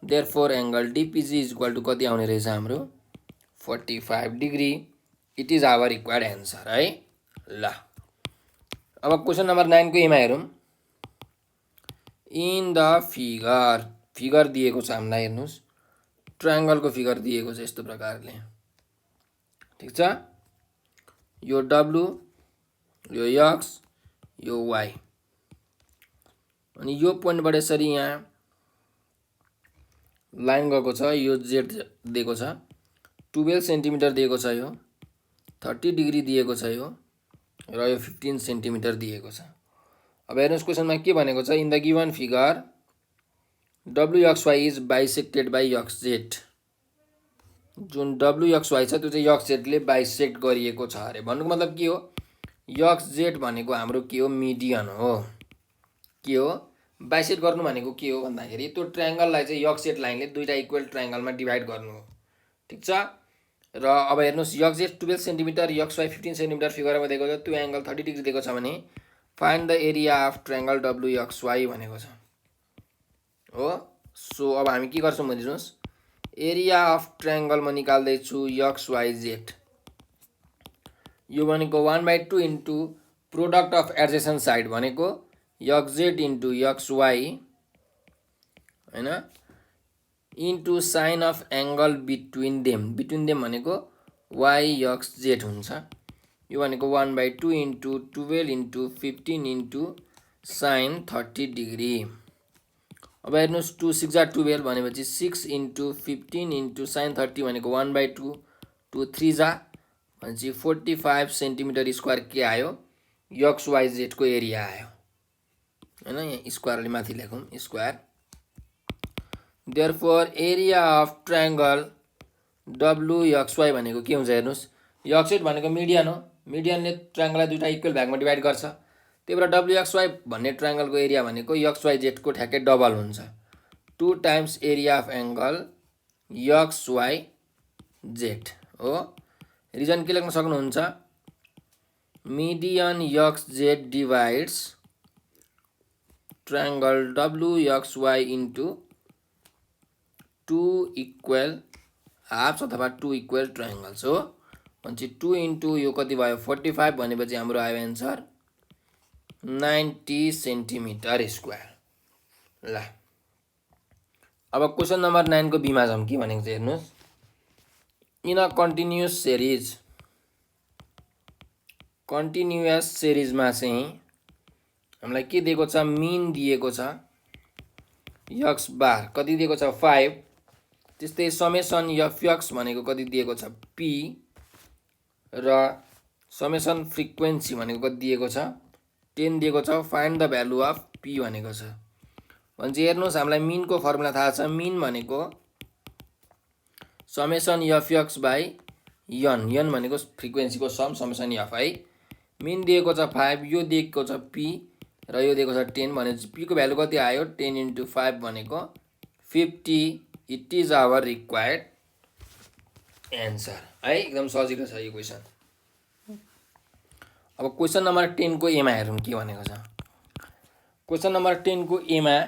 Therefore angle DPG is equal to कति आउने रहेछ हाम्रो, 45 degree. It is our required answer है। ल अब क्वेसन नम्बर 9 को एमा हेरौँ। इन द फिगर, फिगर दिएको छ हामीलाई, हेर्नुहोस् ट्रायङ्गलको फिगर दिएको छ यस्तो प्रकारले। ठिक छ, यो डब्लु, यो एक्स, यो वाई, अनि यो पोइन्टबाट यसरी यहाँ लाइन गएको छ, यो जेड दिएको छ, 12 सेन्टिमिटर दिएको छ, यो 30 डिग्री दिएको छ, यो र यो 15 सेन्टिमिटर दिएको छ। अब हेर्नुहोस् क्वेसनमा के भनेको छ, in the given figure WXY is bisected by XZ, जुन डब्लुएक्सवाई छ त्यो चाहिँ एक्सजेडले बाइसेक्ट गरिएको छ अरे। भन्नुको मतलब के हो, एक्सजेड भनेको हाम्रो के हो, मिडियन हो। के हो, बाइसेक्ट गर्नु भनेको के हो भन्दाखेरि त्यो ट्रायङ्गललाई चाहिँ एक्सजेड लाइनले दुईटा इक्वल ट्रायङ्गलमा डिभाइड गर्नु हो। ठिक छ, र अब हेर्नुहोस् एक्सजेड 12 सेन्टिमिटर, एक्सवाई 15 सेन्टिमिटर फिगरमा दिएको छ, त्यो एङ्गल 30 डिग्री दिएको छ भने find the area of triangle WXY भनेको छ हो। सो अब हामी के गर्छौँ भनिदिनुहोस्, एरिया अफ ट्रायङ्गल म निकाल्दैछु एक्सवाइजेड। यो भनेको 1/2 into product of adjacent side भनेको XZ इन्टु XY हैन into sign of angle between them भनेको YXZ हुन्छ। यो भनेको 1/2 into 12 into 15 into sign 30 degree. अब हेर्नुहोस् 2 6 जा 12 भनेपछि 6 इन्टु 15 इन्टु साइन 30 भनेको 1/2 2 3 जा भनेपछि 45 सेन्टिमिटर स्क्वायर के आयो XYZ को एरिया आयो हैन। यहाँ स्क्वायरले माथि लेखौँ square. Therefore area of triangle WXY भनेको के हुन्छ हेर्नुहोस् XZ भनेको मिडियन हो। मिडियनले ट्रायंगललाई दुईटा इक्वल भागमा डिभाइड गर्छ। त्यही भएर WXY भन्ने ट्रायंगलको एरिया भनेको XYZ को ठ्याक्कै डबल हुन्छ 2 times area of angle XYZ हो। रिजन के लेख्न सक्नुहुन्छ median XZ divides triangle WXY into 2 equal halves अथवा 2 इक्वल ट्रायंगल्स हो। भनेपछि 2 इन्टु यो कति भयो 45 भनेपछि हाम्रो आयो एन्सर 90 सेन्टिमिटर स्क्वायर। ल अब क्वेशन नम्बर 9 को बीमा जाउँ के भनेको छ हेर्नुहोस् इन अ कन्टिन्युअस सिरिजमा चाहिँ हामीलाई के दिएको छ मिन दिएको छ x बार कति दिएको छ 5 त्यस्तै समेसन fx भनेको कति दिएको छ p र समेसन फ्रिक्वेन्सी भनेको कति दिएको छ 10 दिएको छ। Find the value of p भनेको छ। भनेपछि हेर्नुहोस् हामीलाई मिन को फर्मुला थाहा छ मिन भनेको समेसन fx बाई n भनेको फ्रिक्वेन्सी को सम समेसन f है। मिन दिएको छ 5 यो दिएको छ p र यो दिएको छ 10 भनेपछि p को भ्यालु कति आयो 10 इन्टु 5 भनेको 50 it is our required answer है। एकदम सजिलो छ यो क्वेसन। अब क्वेसन नम्बर 10 को एमा हेरौँ के भनेको छ। क्वेसन नम्बर 10 को एमा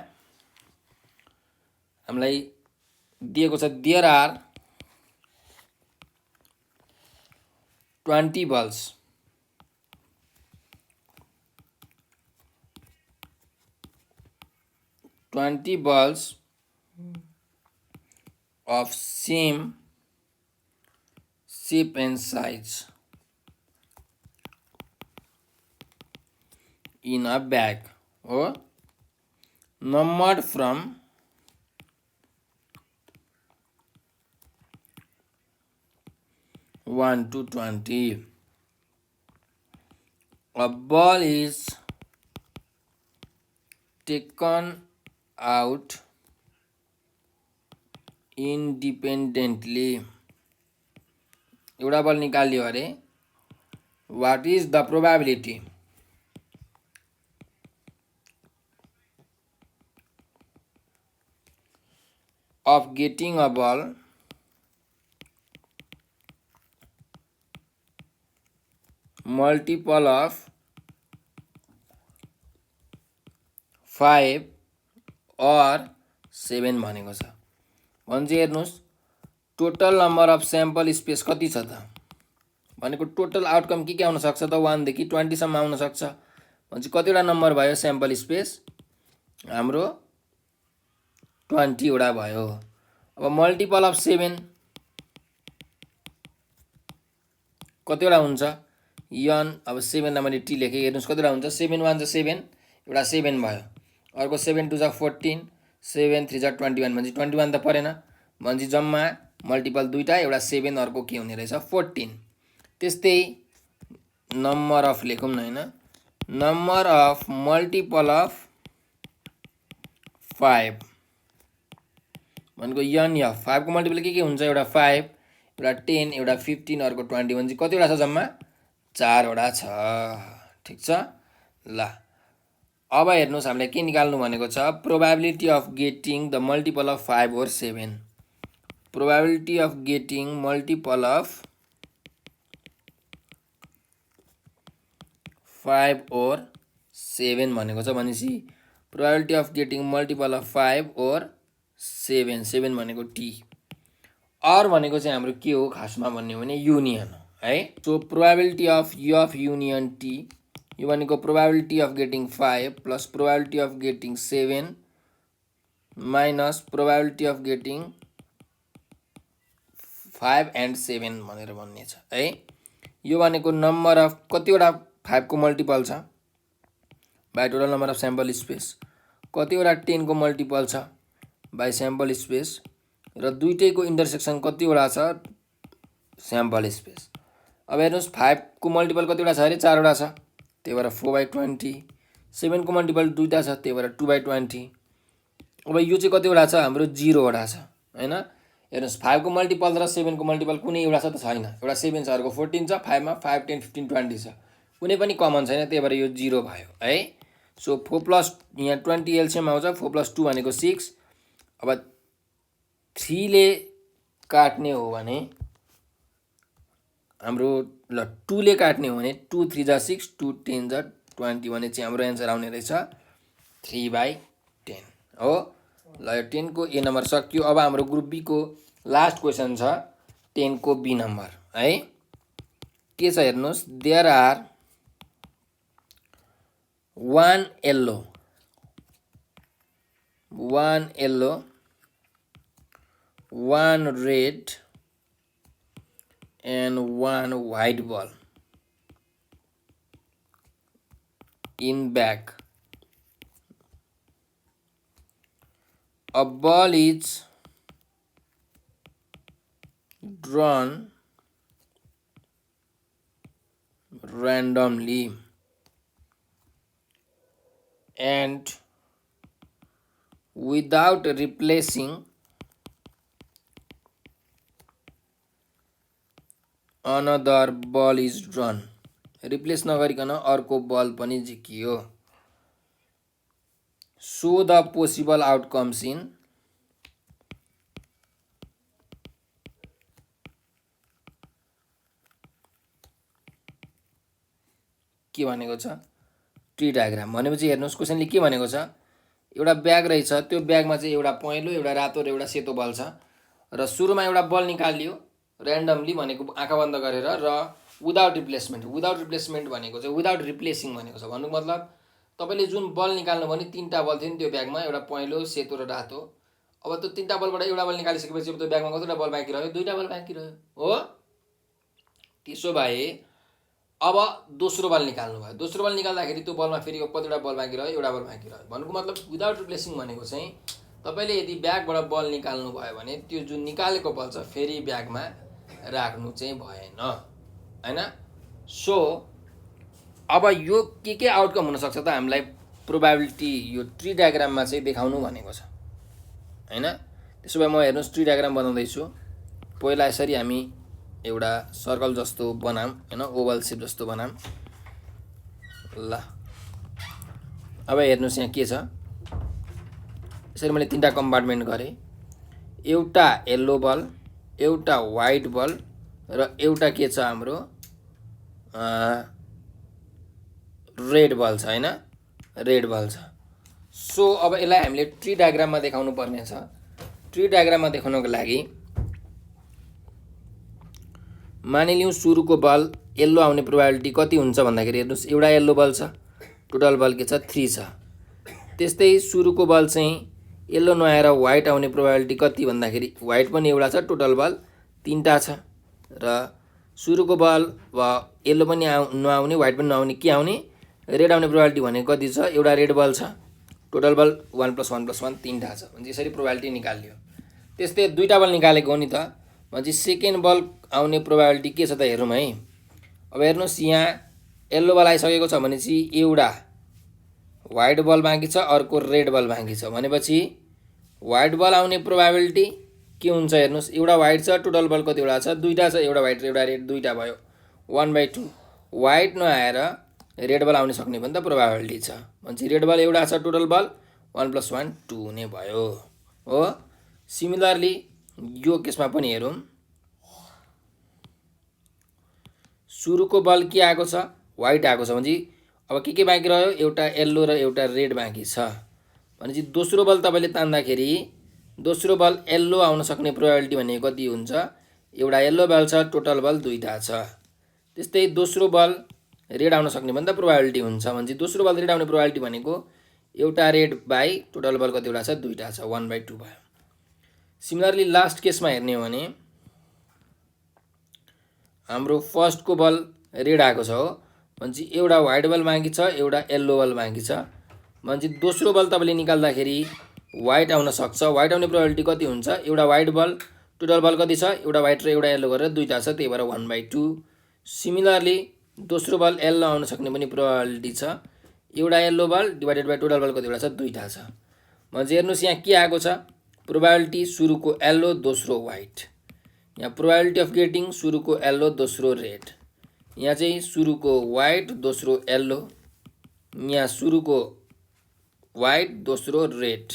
हामीलाई दिएको छ there are 20 balls of same shape and size in a bag or numbered from 1 to 20. A ball is taken out independently. एउटा बल निकाल्यो अरे what is the probability of getting a ball multiple of 5 or 7 भनेको छ। भन्छ हेर्नुहोस् total number of sample space कति छ त भनेको टोटल आउटकम के आउन सक्छ त 1 देखि 20 सम्म आउन सक्छ। भन्छ कतिवटा नम्बर भयो स्याम्पल स्पेस हाम्रो 20 वटा भयो। अब मल्टिपल अफ 7 कतिवटा हुन्छ n अब 7 लाई मैले t लेखेँ हेर्नुस् कतिवटा हुन्छ 7 1 जा 7 एउटा 7 भयो अर्को 7 2 जा 14 7 3 जा 21 भन्छ 21 त परेन भन्छ जम्मा मल्टिपल दुईटा एउटा 7 अर्को के हुने रहेछ 14। त्यस्तै नम्बर अफ लेखौँ न हैन नम्बर अफ मल्टिपल अफ 5 भनेको n 5 को मल्टिपल के हुन्छ एउटा 5 एउटा 10 एउटा 15 अर्को 20 भन्छ कतिवटा छ जम्मा 4 वटा छ। ठीक छ ल अब हेर्नुस् हामीले के निकाल्नु भनेको छ probability of getting the multiple of 5 or 7 probability of getting multiple of 5 or 7 भनेको छ। भनेपछि probability of getting multiple of 5 or 7 भनेको t। अर भनेको चाहिँ हाम्रो के हो खासमा भन्ने हो भने युनियन है। So probability of you of union T यो भनेको probability of getting 5 plus probability of getting 7 minus probability of getting 5 and 7 भनेर भन्ने छ है। यो भनेको नम्बर अफ कतिवटा 5 को मल्टिपल छ by total number of sample space, कतिवटा 10 को मल्टिपल छ बाई स्याम्पल स्पेस, र दुईटैको इन्टरसेक्सन कतिवटा छ स्याम्पल स्पेस। अब हेर्नुहोस् 5 को मल्टिपल कतिवटा छ अरे 4 वटा छ, त्यही भएर 4/20। 7 को मल्टिपल 2टा छ, त्यही भएर 2/20। अब यो चाहिँ कतिवटा छ हाम्रो 0 वटा छ हैन। हेर्नुहोस् 5 को मल्टिपल र 7 को मल्टिपल कुनै एउटा छ त छैन, एउटा 7 छ अर्को 14 छ, 5 मा 5 10 15 20 छ, कुनै पनि कमन छैन, त्यही भएर यो 0 भयो है। सो 4 प्लस यहाँ 20 एलसिएम आउँछ, 4 प्लस 2 भनेको 6। अब 3 ले काट्ने हो भने हाम्रो ल 2 ले काट्ने हो भने 2 3 जा 6 2 10 जा 20 भने चाहिँ हाम्रो एन्सर आउने रहेछ 3/10 हो। ल यो 10 को ए नम्बर सक्यो। अब हाम्रो ग्रुप बी को लास्ट क्वेसन छ 10 को बी नम्बर है। के छ हेर्नुहोस्, there are 1 yellow 1 red and 1 white ball in bag. A ball is drawn randomly and without replacing another ball is drawn. Replace नगरिकन अर्को बल पनि झिकियो। So the possible outcomes in के भनेको छ ट्री डायग्राम। भनेपछि हेर्नुहोस् क्वेसनले के भनेको छ, एउटा ब्याग रहेछ, त्यो ब्यागमा चाहिँ एउटा पहेँलो एउटा रातो र एउटा सेतो बल छ, र सुरुमा एउटा बल निकालियो ऱ्यान्डमली भनेको आँखा बन्द गरेर, र विदाउट रिप्लेसमेन्ट भनेको चाहिँ विदाउट रिप्लेसिङ भनेको छ। भन्नुको मतलब तपाईले जुन बल निकाल्नु भने 3टा बल थियो नि त्यो ब्यागमा, एउटा पहेँलो सेतो र रातो। अब त्यो 3टा बलबाट एउटा बल निकालिसकेपछि त्यो ब्यागमा कतिवटा बल बाँकी रह्यो, 2टा बल बाँकी रह्यो हो। त्यसो भए अब दोस्रो बल निकाल्नु भयो, दोस्रो बल निकाल्दाखेरि त्यो बलमा फेरि कतिवटा बल बाँकी रह्यो, एउटा बल बाँकी रह्यो। भन्नुको मतलब विदाउट रिप्लेसिङ भनेको चाहिँ तपाईले यदि ब्यागबाट बल निकाल्नु भयो भने त्यो जुन निकालेको बल छ फेरि ब्यागमा राख्नु चाहिँ भएन हैन। सो अब यो के आउटकम हुन सक्छ त हामीलाई प्रोबेबिलिटी यो ट्री डायग्राममा चाहिँ देखाउनु भनेको छ हैन। त्यसो भए म हेर्नुस् ट्री डायग्राम बनाउँदै छु। पहिला यसरी हामी एउटा सर्कल जस्तो बनाम हैन, ओभल शेप जस्तो बनाम। ल अब हेर्नुस् यहाँ के छ, यसरी मैले 3टा कम्पार्टमेन्ट गरे, एउटा येल्लो बल, एउटा व्हाइट बल र एउटा के छ हाम्रो रेड बल छ हैन, रेड बल छ। सो अब यसलाई हामीले ट्री डायग्राममा देखाउनु पर्ने छ। ट्री डायग्राममा देखाउनको लागि मानिलिउँ सुरुको बल येल्लो आउने प्रोबेबिलिटी कति हुन्छ भन्दाखेरि हेर्नुस् एउटा येल्लो बल छ, टोटल बल के छ 3 छ। त्यस्तै सुरुको बल चाहिँ येल्लो नआएर व्हाइट आउने प्रोबेबिलिटी कति भन्दाखेरि व्हाइट पनि एउटा छ, टोटल बल 3टा छ। र सुरुको बल वा येल्लो पनि नआउने व्हाइट पनि नआउने के आउने रेड आउने प्रोबेबिलिटी भनेको कति छ, एउटा रेड बल छ, टोटल बल 1 + 1 + 1 3टा छ। भने यसरी प्रोबेबिलिटी निकालियो। त्यस्तै 2टा बल निकालेको हो नि त, भने सेकेन्ड बल आउने प्रोबेबिलिटी के छ त हेरौँ है। अब हेर्नुस् यहाँ येल्लो बल आइसकेको छ भनेपछि एउटा व्हाइट बल बाँकी छ, अर्को रेड बल बाँकी छ। भनेपछि व्हाइट बल आउने प्रोबेबिलिटी के हुन्छ हेर्नुस्, एउटा व्हाइट छ, टोटल बल कतिवटा छ 2टा छ, एउटा व्हाइट र एउटा रेड 2टा भयो 1/2। व्हाइट नआएर रेड बल आउन सक्ने पनि त प्रोबेबिलिटी छ। भनेपछि रेड बल एउटा छ, टोटल बल 1 + 1 2 नै भयो हो। सिमिलरली यो केसमा पनि हेरौँ, सुरुको बल के आएको छ व्हाइट आएको छ, भनेपछि अब के बाँकी रह्यो एउटा येल्लो र एउटा रेड बाँकी छ। भनेपछि दोस्रो बल तपाईले तान्दाखेरि दोस्रो बल येल्लो आउन सक्ने प्रोबेबिलिटी भनेको कति हुन्छ, एउटा येल्लो बल छ, टोटल बल 2टा छ। त्यस्तै दोस्रो बल रेड आउन सक्ने भन्दा प्रोबेबिलिटी हुन्छ भने दोस्रो बल रेड आउने प्रोबेबिलिटी भनेको एउटा रेड बाई टोटल बल कतिवटा छ 2टा छ 1/2 भयो। सिमिलरली लास्ट केसमा हेर्ने हो भने हाम्रो फर्स्टको बल रेड आएको छ हो भने एउटा व्हाइट बल बाँकी छ एउटा येल्लो बल बाँकी छ भने दोस्रो बल तपाईँले निकाल्दाखेरि व्हाइट आउन सक्छ। व्हाइट आउने प्रोबेबिलिटी कति हुन्छ एउटा व्हाइट बल टोटल बल कति छ एउटा व्हाइट र एउटा येल्लो गरेर 2टा छ त्यही भएर 1/2। सिमिलरली दोस्रो बल येल्लो आउन सक्ने पनि प्रोबेबिलिटी छ एउटा yellow ball divided by total ball कतिवटा छ 2टा छ भने हेर्नुहोस् यहाँ के आएको छ प्रोबेबिलिटी सुरुको येल्लो दोस्रो व्हाइट यहाँ प्रोबेबिलिटी अफ गेटिङ सुरुको येल्लो दोस्रो रेड यहाँ चाहिँ सुरुको व्हाइट दोस्रो येल्लो यहाँ सुरुको व्हाइट दोस्रो रेड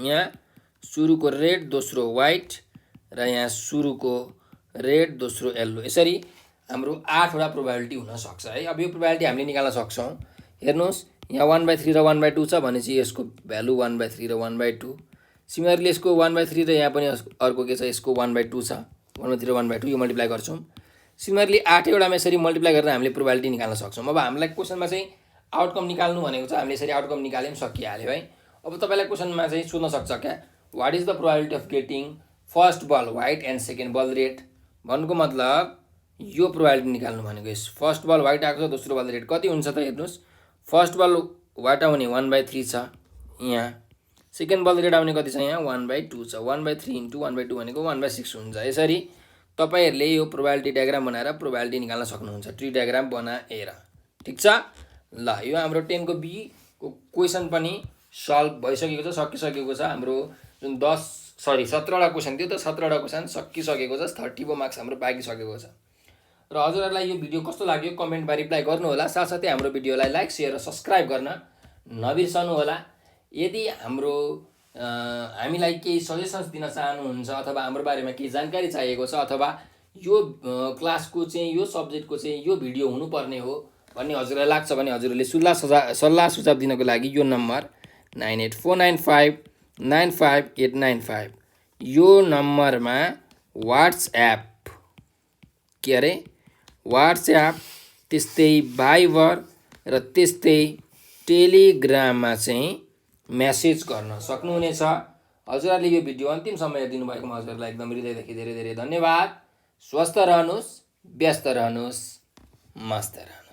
यहाँ सुरुको रेड दोस्रो व्हाइट र यहाँ सुरुको रेड दोस्रो येल्लो यसरी हाम्रो 8वटा प्रोबेबिलिटी हुन सक्छ है। अब यो प्रोबेबिलिटी हामीले निकाल्न सक्छौँ। हेर्नुहोस् यहाँ 1/3 र 1/2 छ भनेपछि यसको भ्यालु 1/3 र 1/2। सिमिलरली यसको 1/3 र यहाँ पनि अर्को के छ यसको 1/2 छ 1/3 र 1/2 यो मल्टिप्लाई गर्छौँ। सिमिलरली 8वटामा यसरी मल्टिप्लाई गरेर हामीले प्रोबेबिलिटी निकाल्न सक्छौँ। अब हामीलाई क्वेसनमा चाहिँ आउटकम निकाल्नु भनेको छ हामीले यसरी आउटकम निकाल्यौँ सकिहाल्यो है। अब तपाईँलाई क्वेसनमा चाहिँ सोध्न सक्छ क्या what is the probability of getting first ball white and second ball red भन्नुको मतलब यो प्रोबेबिलिटी निकाल्नु भनेको यस फर्स्ट बल व्हाइट आएको छ दोस्रो बल रेड कति हुन्छ त हेर्नुहोस् फर्स्ट बल व्हाइट आउने 1/3 छ यहाँ सेकेन्ड बल रेड आउने कति छ यहाँ 1/2 छ 1/3 × 1/2 भनेको 1/6 हुन्छ। यसरी तपाईँहरूले यो प्रोबेबिलिटी डायग्राम बनाएर प्रोबेबिलिटी निकाल्न सक्नुहुन्छ ट्री डायग्राम बनाएर। ठिक छ ल यो हाम्रो 10 को बी को क्वेसन पनि सल्भ भइसकेको छ सकिसकेको छ। हाम्रो जुन 17वटा क्वेसन थियो त 17वटा क्वेसन सकिसकेको छ 30 मार्क्स हाम्रो बाँकिसकेको छ। र हजुरहरूलाई यो भिडियो कस्तो लाग्यो कमेन्टमा रिप्लाई गर्नु होला। साथसाथै हाम्रो भिडियोलाई लाइक शेयर र सब्स्क्राइब गर्न नबिर्सनु होला। यदि हाम्रो हामीलाई केही सजेसन्स दिन चाहनुहुन्छ अथवा हाम्रो बारेमा केही जानकारी चाहिएको छ अथवा यो क्लासको चाहिँ यो सब्जेक्टको चाहिँ यो भिडियो हुनुपर्ने हो भन्ने हजुरलाई लाग्छ भने हजुरले सल्लाह सुझाव दिनको लागि यो नम्बर 9849595895 यो नम्बरमा वाट्सएप त्यस्तै भाइबर र त्यस्तै टेलिग्राममा चाहिँ मेसेज गर्न सक्नुहुनेछ। हजुरहरूले यो भिडियो अन्तिमसम्म हेरिदिनु भएकोमा हजुरलाई एकदम हृदयदेखि धेरै धेरै धन्यवाद। स्वस्थ रहनुहोस् व्यस्त रहनुहोस् मस्त रहनुहोस्।